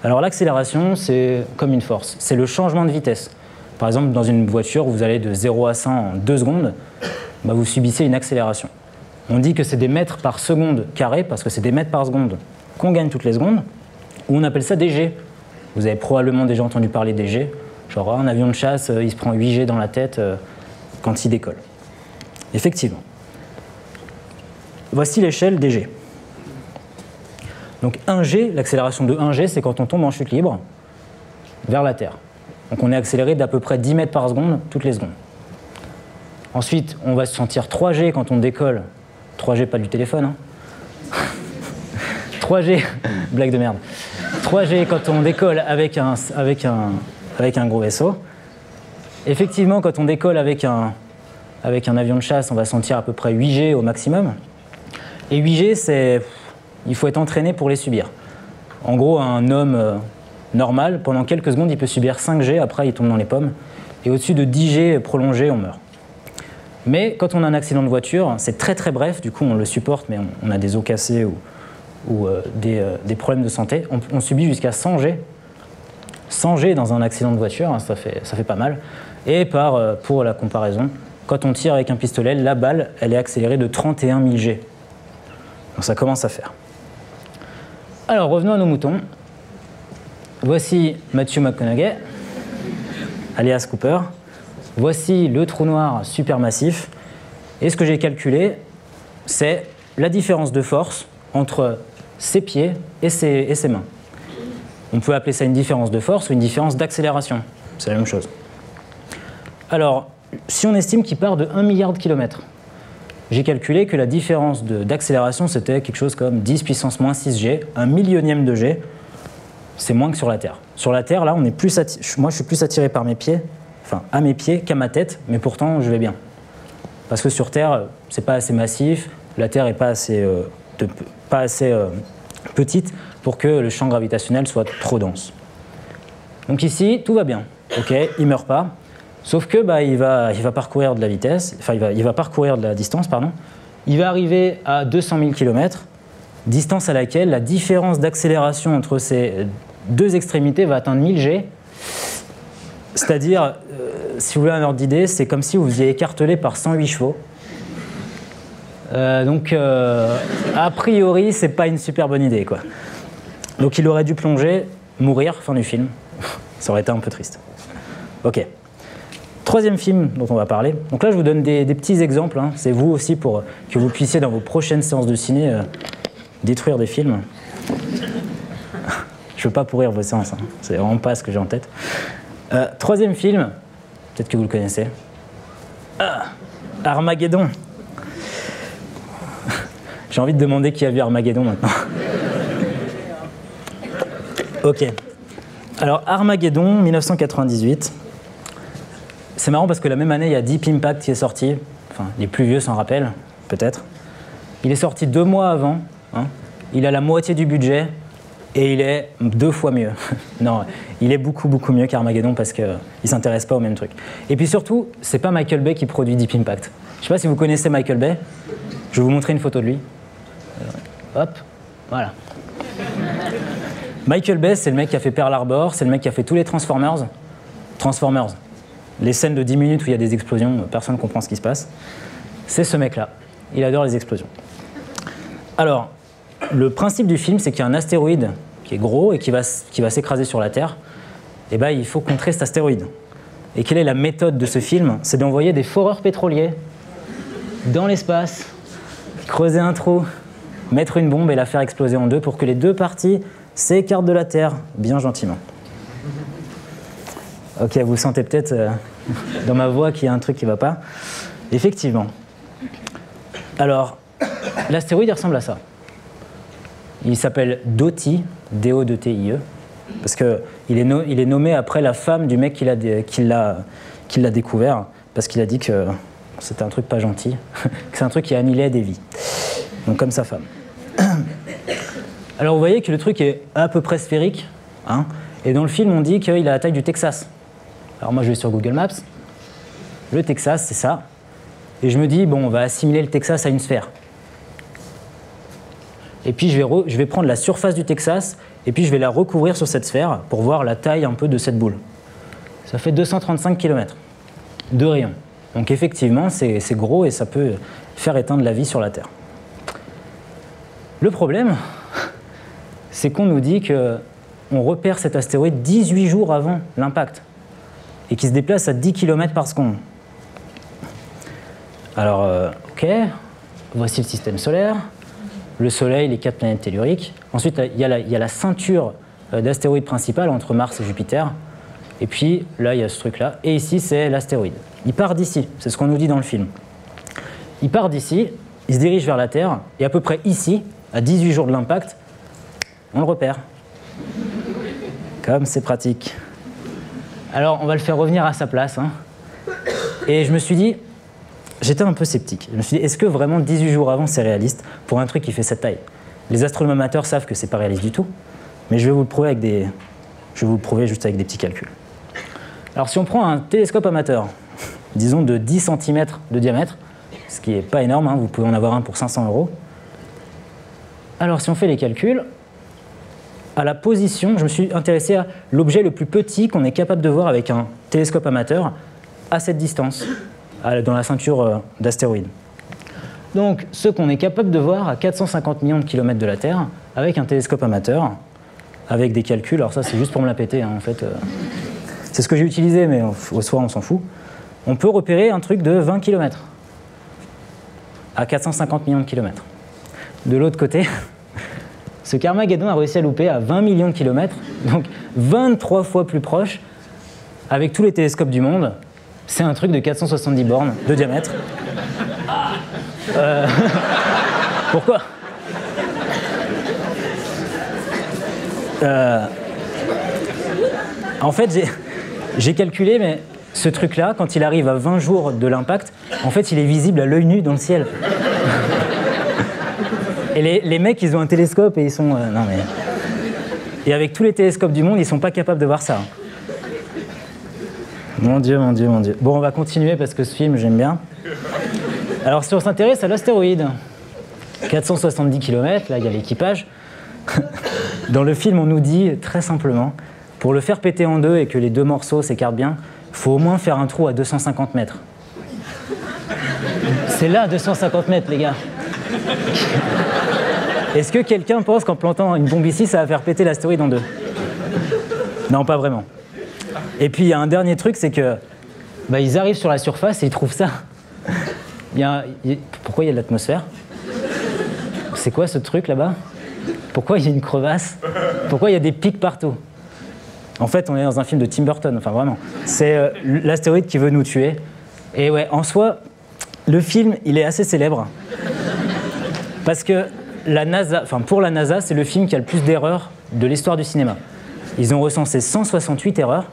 Alors l'accélération, c'est comme une force. C'est le changement de vitesse. Par exemple, dans une voiture, vous allez de 0 à 100 en 2 secondes, bah vous subissez une accélération. On dit que c'est des mètres par seconde carré, parce que c'est des mètres par seconde qu'on gagne toutes les secondes, ou on appelle ça des G. Vous avez probablement déjà entendu parler des G. Genre un avion de chasse, il se prend 8 G dans la tête quand il décolle. Effectivement. Voici l'échelle des G. Donc 1 G, l'accélération de 1 G, c'est quand on tombe en chute libre vers la Terre. Donc on est accéléré d'à peu près 10 mètres par seconde toutes les secondes. Ensuite, on va se sentir 3 G quand on décolle. 3 G, pas du téléphone, hein. 3 G, blague de merde. 3 G quand on décolle avec un gros vaisseau. Effectivement, quand on décolle avec un avec un avion de chasse, on va sentir à peu près 8 G au maximum. Et 8 G, il faut être entraîné pour les subir. En gros, un homme normal, pendant quelques secondes, il peut subir 5 G, après il tombe dans les pommes. Et au-dessus de 10 G prolongés, on meurt. Mais quand on a un accident de voiture, c'est très très bref, du coup on le supporte, mais on a des os cassés ou des problèmes de santé. On subit jusqu'à 100 G. 100 G dans un accident de voiture, hein, ça fait pas mal. Et pour la comparaison, quand on tire avec un pistolet, la balle, elle est accélérée de 31 000 G. Donc ça commence à faire. Alors revenons à nos moutons. Voici Matthew McConaughey, alias Cooper. Voici le trou noir supermassif. Et ce que j'ai calculé, c'est la différence de force entre ses pieds et ses mains. On peut appeler ça une différence de force ou une différence d'accélération. C'est la même chose. Alors, si on estime qu'il part de 1 milliard de kilomètres, j'ai calculé que la différence d'accélération, c'était quelque chose comme 10 puissance moins 6 G, un millionième de G. C'est moins que sur la Terre. Sur la Terre, là, moi, je suis plus attiré par mes pieds, enfin, à mes pieds qu'à ma tête, mais pourtant, je vais bien. Parce que sur Terre, c'est pas assez massif, la Terre n'est pas assez, petite pour que le champ gravitationnel soit trop dense. Donc ici, tout va bien. Ok, il meurt pas. Sauf que il va parcourir de la vitesse, enfin il va parcourir de la distance, pardon. Il va arriver à 200 000 km, distance à laquelle la différence d'accélération entre ces deux extrémités va atteindre 1000 G. C'est-à-dire, si vous voulez un ordre d'idée, c'est comme si vous faisiez écarteler par 108 chevaux. Donc, a priori, c'est pas une super bonne idée, quoi. Donc il aurait dû plonger, mourir, fin du film. Ça aurait été un peu triste. Ok. Troisième film dont on va parler. Donc là, je vous donne des petits exemples. Hein. C'est vous aussi pour que vous puissiez, dans vos prochaines séances de ciné, détruire des films. Je ne veux pas pourrir vos séances. Hein. C'est vraiment pas ce que j'ai en tête. Troisième film, peut-être que vous le connaissez. Armageddon. J'ai envie de demander qui a vu Armageddon maintenant. Ok. Alors, Armageddon, 1998. C'est marrant parce que la même année, il y a Deep Impact qui est sorti. Enfin, les plus vieux s'en rappellent, peut-être. Il est sorti 2 mois avant. Hein. Il a la moitié du budget et il est 2 fois mieux. Non, il est beaucoup, beaucoup mieux qu'Armageddon parce qu'il ne s'intéresse pas au même truc. Et puis surtout, c'est pas Michael Bay qui produit Deep Impact. Je ne sais pas si vous connaissez Michael Bay. Je vais vous montrer une photo de lui. Hop, voilà. Michael Bay, c'est le mec qui a fait Pearl Harbor, c'est le mec qui a fait tous les Transformers. Les scènes de 10 minutes où il y a des explosions, personne ne comprend ce qui se passe. C'est ce mec-là. Il adore les explosions. Alors, le principe du film, c'est qu'il y a un astéroïde qui est gros et qui va s'écraser sur la Terre. Et il faut contrer cet astéroïde. Et quelle est la méthode de ce film? C'est d'envoyer des foreurs pétroliers dans l'espace, creuser un trou, mettre une bombe et la faire exploser en deux pour que les deux parties s'écartent de la Terre, bien gentiment. Ok, vous sentez peut-être dans ma voix qu'il y a un truc qui ne va pas. Effectivement. Alors, l'astéroïde ressemble à ça. Il s'appelle DOTIE, D-O-T-I-E, parce qu'il est nommé après la femme du mec qui l'a découvert, parce qu'il a dit que c'était un truc pas gentil, que c'est un truc qui annihilait des vies. Donc comme sa femme. Alors vous voyez que le truc est à peu près sphérique, hein, et dans le film on dit qu'il a la taille du Texas. Alors moi je vais sur Google Maps, le Texas c'est ça, et je me dis bon on va assimiler le Texas à une sphère. Et puis je vais prendre la surface du Texas et puis je vais la recouvrir sur cette sphère pour voir la taille un peu de cette boule. Ça fait 235 km de rayon. Donc effectivement c'est gros et ça peut faire éteindre la vie sur la Terre. Le problème, c'est qu'on nous dit qu'on repère cet astéroïde 18 jours avant l'impact et qu'il se déplace à 10 km par seconde. Alors, ok, voici le système solaire, le Soleil, les 4 planètes telluriques. Ensuite, il y a la ceinture d'astéroïdes principale entre Mars et Jupiter. Et puis, là, il y a ce truc-là. Et ici, c'est l'astéroïde. Il part d'ici, c'est ce qu'on nous dit dans le film. Il part d'ici, il se dirige vers la Terre, et à peu près ici, à 18 jours de l'impact, on le repère. Comme c'est pratique. Alors, on va le faire revenir à sa place. Hein. Et je me suis dit, j'étais un peu sceptique. Je me suis dit, est-ce que vraiment 18 jours avant, c'est réaliste pour un truc qui fait cette taille? Les astronomes amateurs savent que c'est pas réaliste du tout, mais je vais vous le prouver juste avec des petits calculs. Alors si on prend un télescope amateur, disons de 10 cm de diamètre, ce qui n'est pas énorme, hein, vous pouvez en avoir un pour 500 €. Alors si on fait les calculs, à la position, je me suis intéressé à l'objet le plus petit qu'on est capable de voir avec un télescope amateur à cette distance, dans la ceinture d'astéroïdes. Donc ce qu'on est capable de voir à 450 millions de kilomètres de la Terre avec un télescope amateur, avec des calculs, alors ça c'est juste pour me la péter, hein, en fait. C'est ce que j'ai utilisé, mais au soir on s'en fout. On peut repérer un truc de 20 km à 450 millions de kilomètres. De l'autre côté, ce qu'Armageddon a réussi à louper à 20 millions de kilomètres, donc 23 fois plus proche, avec tous les télescopes du monde. C'est un truc de 470 bornes de diamètre. Pourquoi? En fait, j'ai calculé, mais ce truc-là, quand il arrive à 20 jours de l'impact, en fait, il est visible à l'œil nu dans le ciel. Et les mecs, ils ont un télescope et ils sont... non mais... Et avec tous les télescopes du monde, ils sont pas capables de voir ça. Mon Dieu, mon Dieu, mon Dieu. Bon, on va continuer parce que ce film, j'aime bien. Alors, si on s'intéresse à l'astéroïde, 470 km, là, il y a l'équipage. Dans le film, on nous dit, très simplement, pour le faire péter en deux et que les deux morceaux s'écartent bien, il faut au moins faire un trou à 250 mètres. C'est là, 250 mètres, les gars. Est-ce que quelqu'un pense qu'en plantant une bombe ici, ça va faire péter l'astéroïde en deux? Non, pas vraiment. Et puis, il y a un dernier truc, c'est que ils arrivent sur la surface et ils trouvent ça. Pourquoi il y a de l'atmosphère? C'est quoi ce truc là-bas? Pourquoi il y a une crevasse? Pourquoi il y a des pics partout? En fait, on est dans un film de Tim Burton, enfin vraiment. C'est l'astéroïde qui veut nous tuer. Et ouais, en soi, le film, il est assez célèbre. Parce que pour la NASA, c'est le film qui a le plus d'erreurs de l'histoire du cinéma. Ils ont recensé 168 erreurs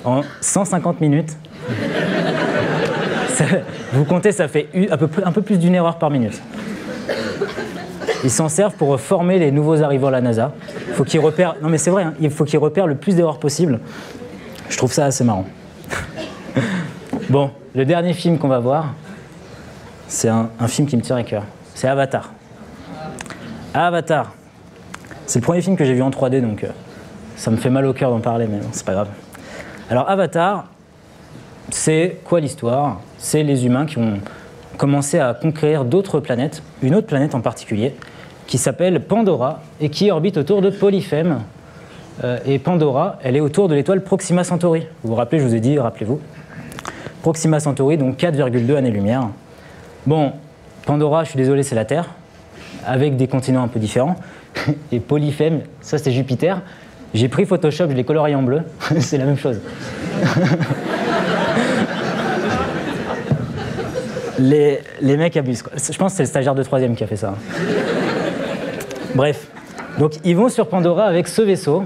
en 150 minutes. Vous comptez, ça fait un peu plus d'une erreur par minute. Ils s'en servent pour former les nouveaux arrivants à la NASA. Faut qu'ils repèrent... Non mais c'est vrai, hein, il faut qu'ils repèrent le plus d'erreurs possible. Je trouve ça assez marrant. Bon, le dernier film qu'on va voir, c'est un film qui me tient à cœur. C'est Avatar. Avatar. C'est le premier film que j'ai vu en 3D, donc ça me fait mal au cœur d'en parler, mais bon, c'est pas grave. Alors Avatar, c'est quoi l'histoire? C'est les humains qui ont commencé à conquérir d'autres planètes, une autre planète en particulier, qui s'appelle Pandora et qui orbite autour de Polyphème. Et Pandora, elle est autour de l'étoile Proxima Centauri. Vous vous rappelez, je vous ai dit, rappelez-vous. Proxima Centauri, donc 4,2 années-lumière. Bon, Pandora, je suis désolé, c'est la Terre, avec des continents un peu différents. Et Polyphème, ça c'est Jupiter. J'ai pris Photoshop, je l'ai colorié en bleu. C'est la même chose. Les mecs abusent, quoi. Je pense que c'est le stagiaire de 3e qui a fait ça. Bref, donc ils vont sur Pandora avec ce vaisseau.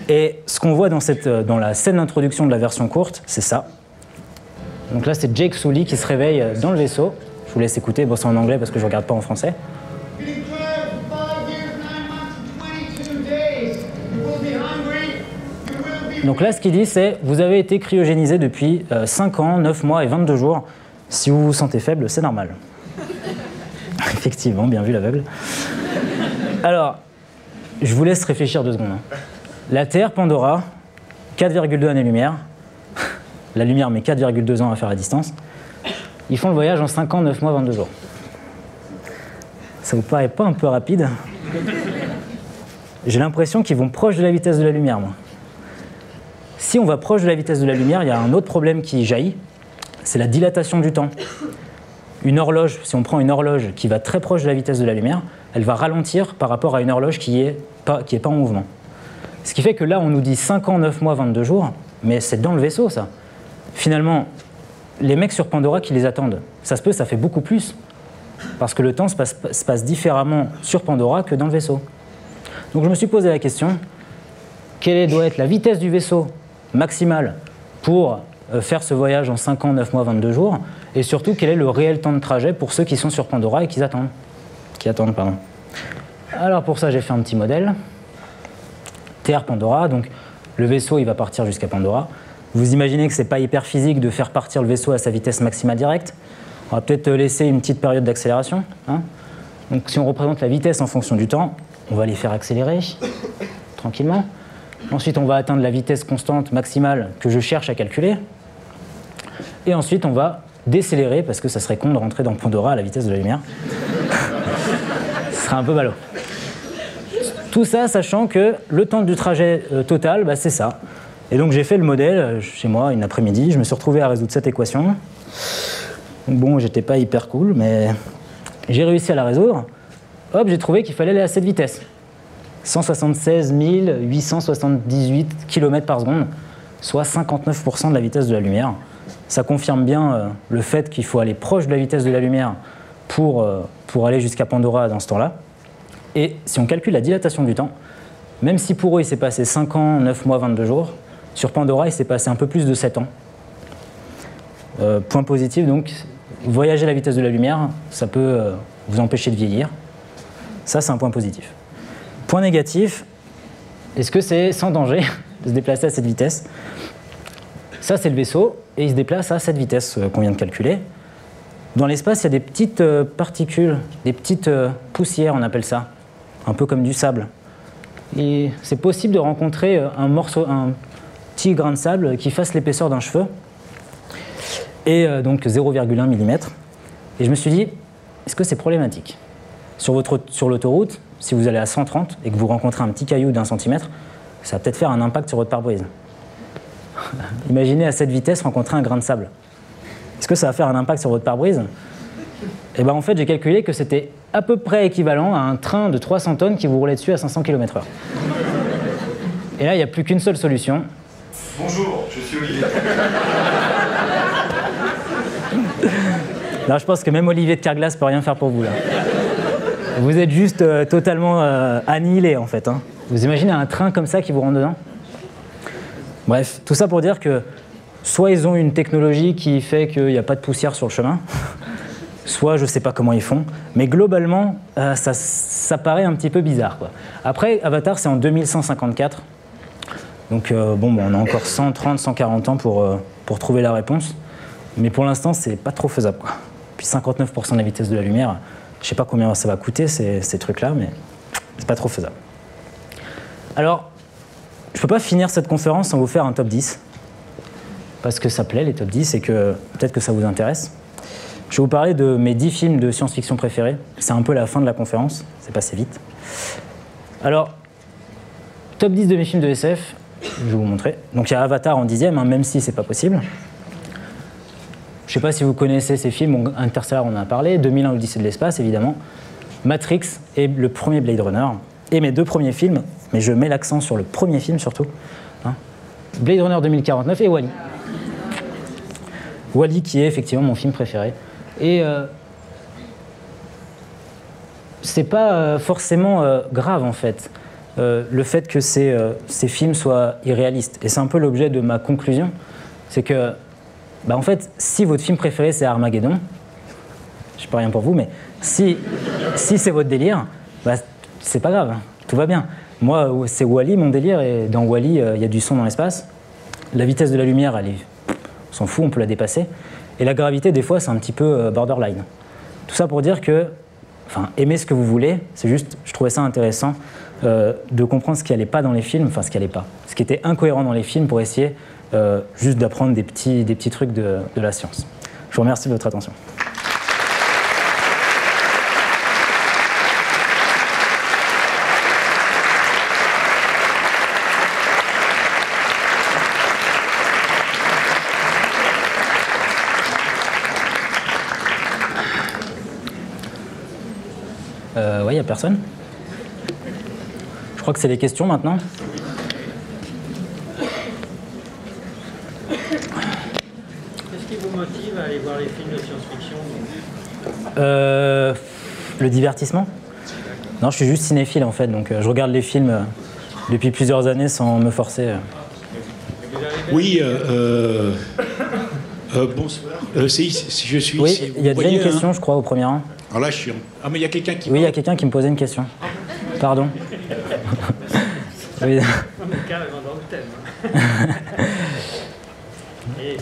Et ce qu'on voit dans la scène d'introduction de la version courte, c'est ça. Donc là, c'est Jake Sully qui se réveille dans le vaisseau. Je vous laisse écouter, bon, c'est en anglais parce que je ne regarde pas en français. Donc là, ce qu'il dit, c'est « Vous avez été cryogénisé depuis 5 ans, 9 mois et 22 jours. Si vous vous sentez faible, c'est normal. » Effectivement, bien vu l'aveugle. Alors, je vous laisse réfléchir 2 secondes. La Terre, Pandora, 4,2 années-lumière. La lumière met 4,2 ans à faire la distance. Ils font le voyage en 5 ans, 9 mois, 22 jours. Ça vous paraît pas un peu rapide? J'ai l'impression qu'ils vont proche de la vitesse de la lumière, moi. Si on va proche de la vitesse de la lumière, il y a un autre problème qui jaillit, c'est la dilatation du temps. Une horloge, si on prend une horloge qui va très proche de la vitesse de la lumière, elle va ralentir par rapport à une horloge qui est pas en mouvement. Ce qui fait que là, on nous dit 5 ans, 9 mois, 22 jours, mais c'est dans le vaisseau, ça. Finalement, les mecs sur Pandora qui les attendent, ça se peut, ça fait beaucoup plus, parce que le temps se passe différemment sur Pandora que dans le vaisseau. Donc je me suis posé la question, quelle doit être la vitesse du vaisseau maximale pour faire ce voyage en 5 ans, 9 mois, 22 jours, et surtout quel est le réel temps de trajet pour ceux qui sont sur Pandora et qui attendent. Alors pour ça, j'ai fait un petit modèle. TR Pandora, donc le vaisseau il va partir jusqu'à Pandora. Vous imaginez que ce n'est pas hyper physique de faire partir le vaisseau à sa vitesse maximale directe. On va peut-être laisser une petite période d'accélération. Hein. Donc si on représente la vitesse en fonction du temps, on va les faire accélérer tranquillement. Ensuite, on va atteindre la vitesse constante maximale que je cherche à calculer. Et ensuite, on va décélérer, parce que ça serait con de rentrer dans Pandora à la vitesse de la lumière. Ce serait un peu ballot. Tout ça, sachant que le temps du trajet total, bah, c'est ça. Et donc, j'ai fait le modèle chez moi une après-midi. Je me suis retrouvé à résoudre cette équation. Donc, bon, j'étais pas hyper cool, mais j'ai réussi à la résoudre. Hop, j'ai trouvé qu'il fallait aller à cette vitesse. 176 878 km par seconde, soit 59% de la vitesse de la lumière. Ça confirme bien le fait qu'il faut aller proche de la vitesse de la lumière pour aller jusqu'à Pandora dans ce temps-là. Et si on calcule la dilatation du temps, même si pour eux il s'est passé 5 ans, 9 mois, 22 jours, sur Pandora il s'est passé un peu plus de 7 ans. Point positif donc, voyager à la vitesse de la lumière, ça peut vous empêcher de vieillir. Ça c'est un point positif. Point négatif, est-ce que c'est sans danger de se déplacer à cette vitesse? Ça, c'est le vaisseau, et il se déplace à cette vitesse qu'on vient de calculer. Dans l'espace, il y a des petites particules, des petites poussières, on appelle ça, un peu comme du sable. Et c'est possible de rencontrer un petit grain de sable qui fasse l'épaisseur d'un cheveu, et donc 0,1 mm. Et je me suis dit, est-ce que c'est problématique? Sur l'autoroute, si vous allez à 130 et que vous rencontrez un petit caillou d'1 centimètre, ça va peut-être faire un impact sur votre pare-brise. Imaginez à cette vitesse rencontrer un grain de sable. Est-ce que ça va faire un impact sur votre pare-brise? Et bien en fait, j'ai calculé que c'était à peu près équivalent à un train de 300 tonnes qui vous roulait dessus à 500 km/h. Et là, il n'y a plus qu'une seule solution. Bonjour, je suis Olivier. Là, je pense que même Olivier de Carglass ne peut rien faire pour vous, là. Vous êtes juste totalement annihilé, en fait. Hein. Vous imaginez un train comme ça qui vous rentre dedans? Bref, tout ça pour dire que soit ils ont une technologie qui fait qu'il n'y a pas de poussière sur le chemin, soit je ne sais pas comment ils font, mais globalement, ça paraît un petit peu bizarre, quoi. Après, Avatar, c'est en 2154, donc bon, on a encore 130, 140 ans pour trouver la réponse, mais pour l'instant, c'est pas trop faisable, quoi. Puis 59% de la vitesse de la lumière, je ne sais pas combien ça va coûter, ces trucs-là, mais c'est pas trop faisable. Alors, je ne peux pas finir cette conférence sans vous faire un top 10, parce que ça plaît, les top 10, et que peut-être que ça vous intéresse. Je vais vous parler de mes 10 films de science-fiction préférés. C'est un peu la fin de la conférence, c'est passé vite. Alors, top 10 de mes films de SF, je vais vous montrer. Donc il y a Avatar en 10e, hein, même si c'est pas possible. Je ne sais pas si vous connaissez ces films, Interstellar on en a parlé, 2001 Odyssée de l'espace évidemment, Matrix et le premier Blade Runner. Et mes 2 premiers films, mais je mets l'accent sur le premier film surtout, hein, Blade Runner 2049 et Wall-E. Wall-E qui est effectivement mon film préféré. Et c'est pas forcément grave en fait, le fait que ces films soient irréalistes. Et c'est un peu l'objet de ma conclusion, c'est que bah en fait, si votre film préféré c'est Armageddon, je sais pas rien pour vous, mais si c'est votre délire, bah, c'est pas grave, tout va bien. Moi, c'est Wall-E mon délire, et dans Wall-E, il y a du son dans l'espace. La vitesse de la lumière, on s'en fout, on peut la dépasser. Et la gravité, des fois, c'est un petit peu borderline. Tout ça pour dire que, enfin, aimez ce que vous voulez, c'est juste, je trouvais ça intéressant de comprendre ce qui n'allait pas dans les films, enfin ce qui n'allait pas, ce qui était incohérent dans les films pour essayer juste d'apprendre des petits trucs de la science. Je vous remercie de votre attention. Ouais, il n'y a personne. Je crois que c'est les questions maintenant. Qu'est-ce qui vous motive à aller voir les films de science-fiction? Le divertissement. Non, je suis juste cinéphile en fait, donc je regarde les films depuis plusieurs années sans me forcer. Oui, Bonsoir. Je suis Oui, ici. il y a déjà Vous une voyez, question, je crois, au premier rang. Alors là, je suis. Ah, mais il y a quelqu'un qui. Oui, il y a quelqu'un qui me posait une question. Pardon. Oui. On est carrément dans le thème. Hein. Et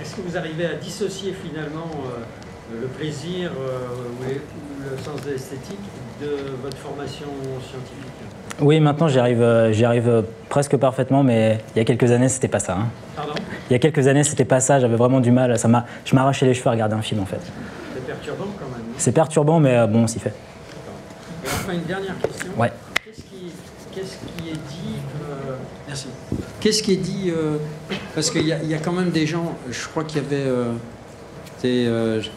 est-ce que vous arrivez à dissocier finalement le plaisir ou le sens de l'esthétique de votre formation scientifique? Oui, maintenant j'y arrive presque parfaitement, mais il y a quelques années, c'était pas ça. Hein. Pardon? Il y a quelques années, c'était pas ça, j'avais vraiment du mal. Je m'arrachais les cheveux à regarder un film, en fait. C'est perturbant quand même. C'est perturbant, mais bon, on s'y fait. Et enfin, une dernière question. Ouais. Qu'est-ce qui est dit Merci. Qu'est-ce qui est dit parce qu'il y a quand même des gens, je crois qu'il y avait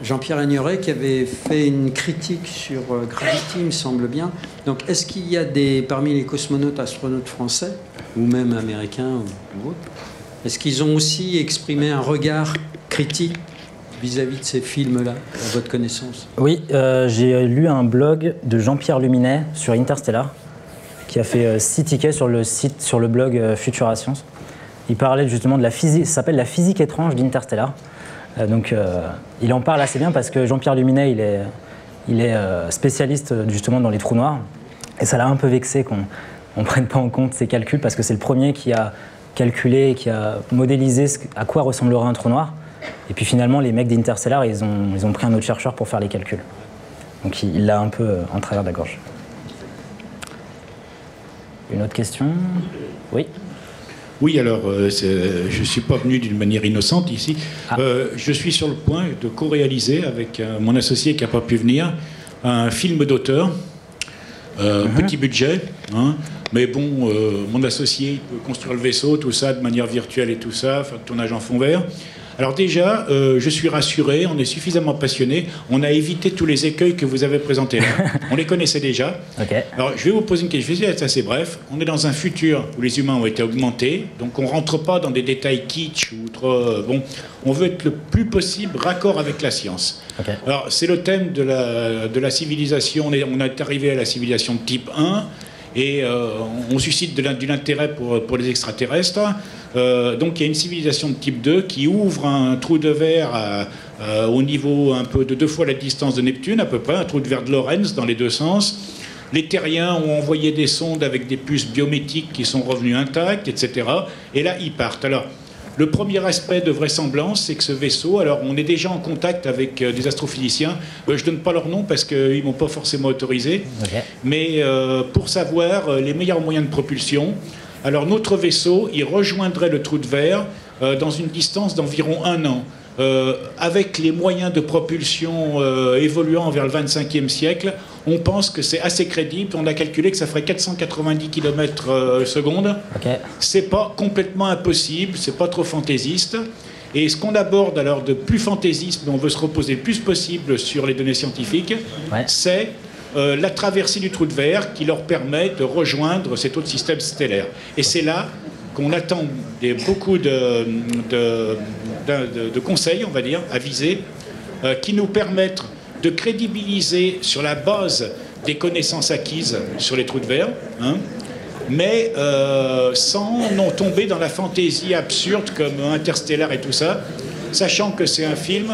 Jean-Pierre Agnoret qui avait fait une critique sur Gravity, il me semble bien. Donc, est-ce qu'il y a parmi les cosmonautes, astronautes français, ou même américains ou autres, est-ce qu'ils ont aussi exprimé un regard critique vis-à-vis de ces films-là, à votre connaissance? Oui, j'ai lu un blog de Jean-Pierre Luminet sur Interstellar, qui a fait 6 tickets sur le blog Futura Science. Il parlait justement de la physique, ça s'appelle la physique étrange d'Interstellar. Donc il en parle assez bien parce que Jean-Pierre Luminet, il est spécialiste justement dans les trous noirs. Et ça l'a un peu vexé qu'on ne prenne pas en compte ses calculs parce que c'est le premier qui a calculé, qui a modélisé à quoi ressemblerait un trou noir. Et puis finalement, les mecs d'Interstellar, ils ont pris un autre chercheur pour faire les calculs. Donc il l'a un peu en travers de la gorge. Une autre question? Oui. Oui, alors, je ne suis pas venu d'une manière innocente ici. Ah. Je suis sur le point de co-réaliser avec mon associé qui n'a pas pu venir un film d'auteur, petit budget, hein, mais bon, mon associé il peut construire le vaisseau, tout ça de manière virtuelle et tout ça, faire le tournage en fond vert. Alors déjà, je suis rassuré, on est suffisamment passionné, on a évité tous les écueils que vous avez présentés là. On les connaissait déjà. Okay. Alors je vais vous poser une question, je vais être assez bref. On est dans un futur où les humains ont été augmentés, donc on ne rentre pas dans des détails kitsch ou trop... bon, on veut être le plus possible raccord avec la science. Okay. Alors c'est le thème de la civilisation, on est arrivé à la civilisation de type 1, et on suscite de l'intérêt pour les extraterrestres. Donc il y a une civilisation de type 2 qui ouvre un trou de verre au niveau un peu de 2 fois la distance de Neptune, à peu près, un trou de verre de Lorentz dans les deux sens. Les terriens ont envoyé des sondes avec des puces biométriques qui sont revenues intactes, etc. Et là, ils partent. Alors, le premier aspect de vraisemblance, c'est que ce vaisseau, alors on est déjà en contact avec des astrophysiciens, je ne donne pas leur nom parce qu'ils ne m'ont pas forcément autorisé, okay. Mais pour savoir les meilleurs moyens de propulsion, alors notre vaisseau, il rejoindrait le trou de verre dans une distance d'environ 1 an. Avec les moyens de propulsion évoluant vers le 25e siècle, on pense que c'est assez crédible. On a calculé que ça ferait 490 km/s. Okay. C'est pas complètement impossible, c'est pas trop fantaisiste. Et ce qu'on aborde alors de plus fantaisiste, mais on veut se reposer le plus possible sur les données scientifiques, ouais. C'est la traversée du trou de verre qui leur permet de rejoindre cet autre système stellaire. Et c'est là qu'on attend beaucoup de conseils, on va dire, avisés, qui nous permettent de crédibiliser sur la base des connaissances acquises sur les trous de verre, hein, mais sans non tomber dans la fantaisie absurde comme Interstellar et tout ça, sachant que c'est un film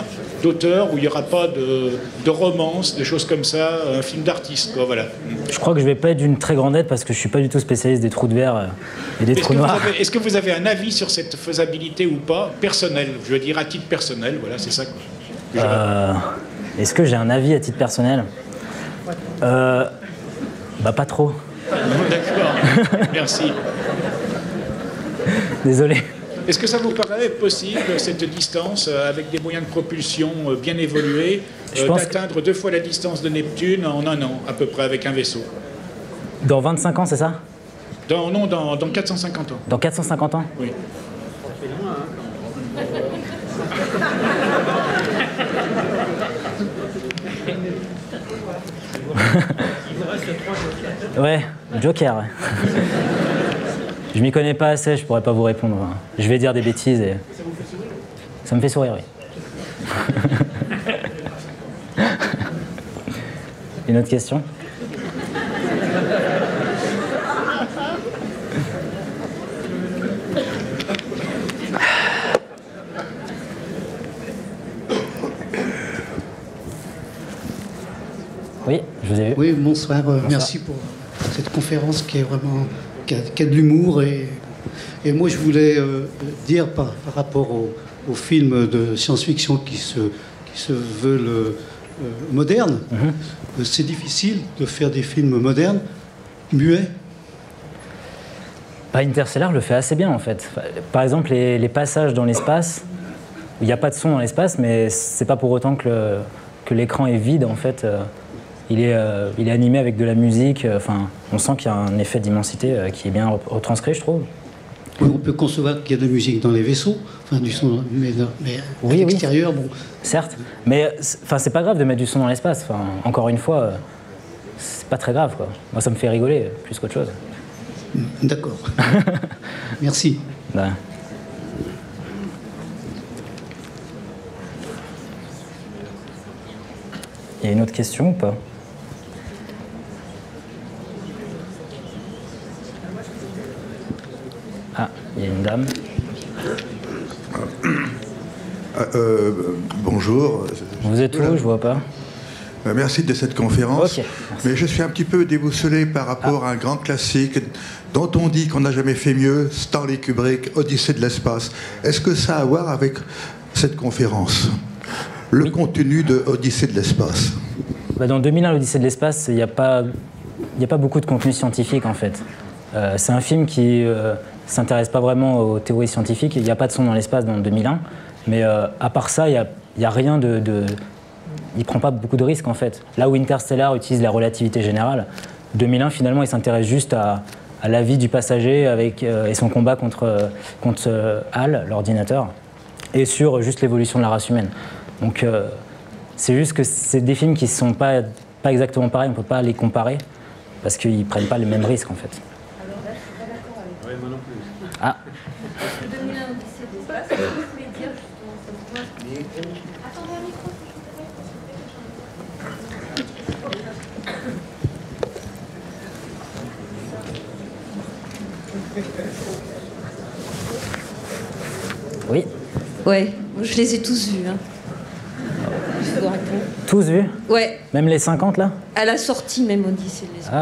d'auteur où il n'y aura pas de romance, des choses comme ça, un film d'artiste, quoi, voilà. Je crois que je ne vais pas être d'une très grande aide parce que je ne suis pas du tout spécialiste des trous de verre et des trous noirs. Est-ce que vous avez un avis sur cette faisabilité ou pas, personnel? Je veux dire à titre personnel, voilà, c'est ça que est-ce que j'ai un avis à titre personnel? Bah pas trop. D'accord, merci. Désolé. Est-ce que ça vous paraît possible, cette distance, avec des moyens de propulsion bien évolués, d'atteindre 2 fois la distance de Neptune en 1 an, à peu près, avec un vaisseau? Dans 25 ans, c'est ça? Non, dans 450 ans. Dans 450 ans? Oui. Ça fait loin, hein, il vous reste 3 jokers. Ouais, joker, ouais. Je m'y connais pas assez, je pourrais pas vous répondre. Je vais dire des bêtises et... Ça vous fait sourire? Ça me fait sourire, oui. Une autre question? Oui, je vous ai vu. Oui, bonsoir. Merci pour cette conférence qui est vraiment qui a de l'humour et moi je voulais dire par rapport aux films de science-fiction qui se veulent modernes, c'est difficile de faire des films modernes muets. Interstellar le fait assez bien en fait. Par exemple, les passages dans l'espace, il n'y a pas de son dans l'espace, mais c'est pas pour autant que l'écran est vide en fait. Il est animé avec de la musique. Enfin, on sent qu'il y a un effet d'immensité qui est bien retranscrit, je trouve. Oui, on peut concevoir qu'il y a de la musique dans les vaisseaux, enfin du son, mais à l'extérieur, bon. Certes, mais c'est pas grave de mettre du son dans l'espace. Enfin, encore une fois, c'est pas très grave quoi. Moi, ça me fait rigoler plus qu'autre chose. D'accord. Merci. Bah. Il y a une autre question ou pas? Ah, il y a une dame. Bonjour. Vous êtes où? Je vois pas. Merci de cette conférence. Okay, mais je suis un petit peu déboussolé par rapport à un grand classique dont on dit qu'on n'a jamais fait mieux, Stanley Kubrick, Odyssée de l'espace. Est-ce que ça a à voir avec cette conférence? Le contenu de Odyssée de l'espace. Dans 2001, l'Odyssée de l'espace, il n'y a pas beaucoup de contenu scientifique en fait. C'est un film qui s'intéresse pas vraiment aux théories scientifiques. Il n'y a pas de son dans l'espace dans 2001. Mais à part ça, il n'y a rien de... Il prend pas beaucoup de risques en fait. Là où Interstellar utilise la relativité générale, 2001 finalement il s'intéresse juste à la vie du passager et son combat contre HAL, l'ordinateur, et sur juste l'évolution de la race humaine. Donc c'est juste que c'est des films qui ne sont pas exactement pareils, on ne peut pas les comparer parce qu'ils ne prennent pas les mêmes risques en fait. Alors là je ne suis pas d'accord avec vous. Oui, moi non plus. Ah. 2001 Odyssée de l'espace, qu'est-ce que vous voulez dire justement ça vous voit? Attendez un micro. Oui. Ouais, je les ai tous vus. Hein. Je dois répondre. Tous vus? Ouais. Même les 50 là? À la sortie même Odyssée de l'espace.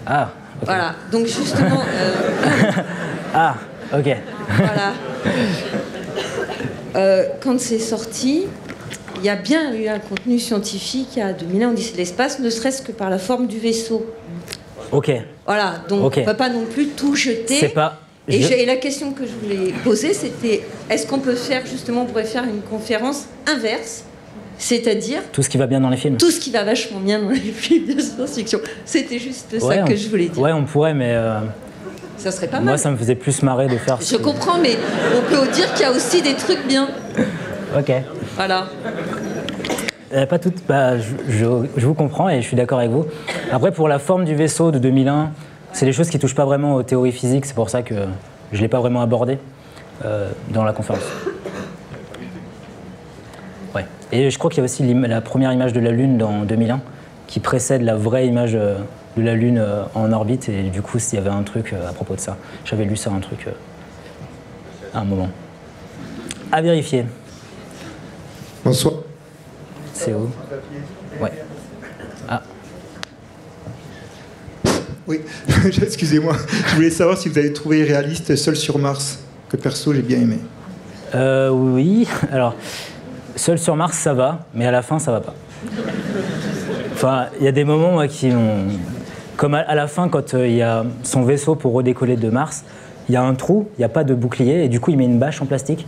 Ah. Okay. Voilà, donc justement... Ah, ok. Voilà. Quand c'est sorti, il y a bien eu un contenu scientifique à 2001 Odyssée de l'espace, ne serait-ce que par la forme du vaisseau. Ok. Voilà, donc on ne peut pas non plus tout jeter. C'est pas... Et la question que je voulais poser, c'était est-ce qu'on peut faire, justement, on pourrait faire une conférence inverse, c'est-à-dire... Tout ce qui va bien dans les films. Tout ce qui va vachement bien dans les films de science-fiction. C'était juste ça que je voulais dire. Ouais, on pourrait, mais... Ça serait pas mal. Moi, ça me faisait plus marrer de faire... Je comprends, mais on peut dire qu'il y a aussi des trucs bien. Ok. Voilà. Pas toutes... je vous comprends et je suis d'accord avec vous. Après, pour la forme du vaisseau de 2001... C'est des choses qui ne touchent pas vraiment aux théories physiques, c'est pour ça que je ne l'ai pas vraiment abordé dans la conférence. Ouais. Et je crois qu'il y a aussi la première image de la Lune dans 2001 qui précède la vraie image de la Lune en orbite, et du coup, s'il y avait un truc à propos de ça. J'avais lu ça, un truc, à un moment. À vérifier. Bonsoir. C'est où? Ouais. Ah. Oui, excusez-moi. Je voulais savoir si vous avez trouvé réaliste Seul sur Mars, que perso j'ai bien aimé. Oui, alors, Seul sur Mars, ça va, mais à la fin, ça va pas. Enfin, il y a des moments moi, qui ont... Comme à la fin, quand il y a son vaisseau pour redécoller de Mars, il y a un trou, il n'y a pas de bouclier, et du coup, il met une bâche en plastique.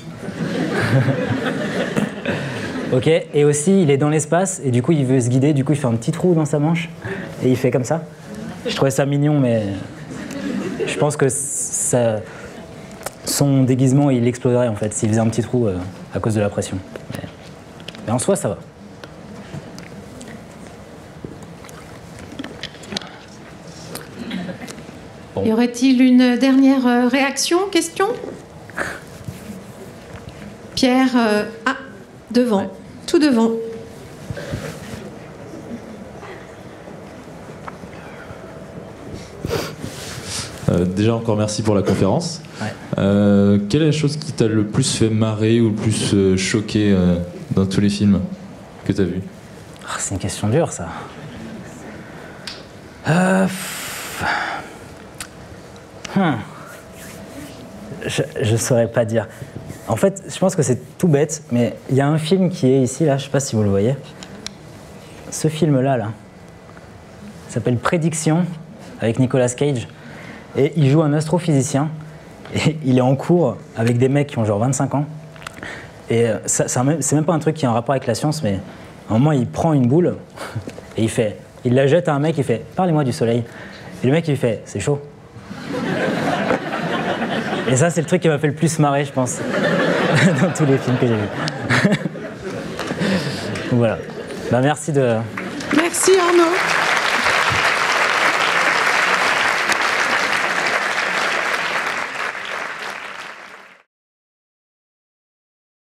Ok, et aussi, il est dans l'espace, et du coup, il veut se guider, du coup, il fait un petit trou dans sa manche, et il fait comme ça. Je trouvais ça mignon, mais je pense que son déguisement, il exploserait en fait s'il faisait un petit trou à cause de la pression. Mais en soi, ça va. Bon. Y aurait-il une dernière réaction, question? Pierre, devant, ouais. Tout devant. Déjà encore merci pour la conférence. Ouais. Quelle est la chose qui t'a le plus fait marrer ou le plus choqué dans tous les films que tu as vus? C'est une question dure ça. Je saurais pas dire. En fait, je pense que c'est tout bête, mais il y a un film qui est ici, là, je sais pas si vous le voyez. Ce film-là, là, s'appelle Prédiction, avec Nicolas Cage. Et il joue un astrophysicien. Et il est en cours avec des mecs qui ont genre 25 ans. Et c'est même pas un truc qui a un rapport avec la science, mais à un moment, il prend une boule et il la jette à un mec, il fait « Parlez-moi du soleil ». Et le mec, il fait « C'est chaud ». Et ça, c'est le truc qui m'a fait le plus marrer, je pense, dans tous les films que j'ai vus. Voilà. Bah, merci de... Merci Arnaud.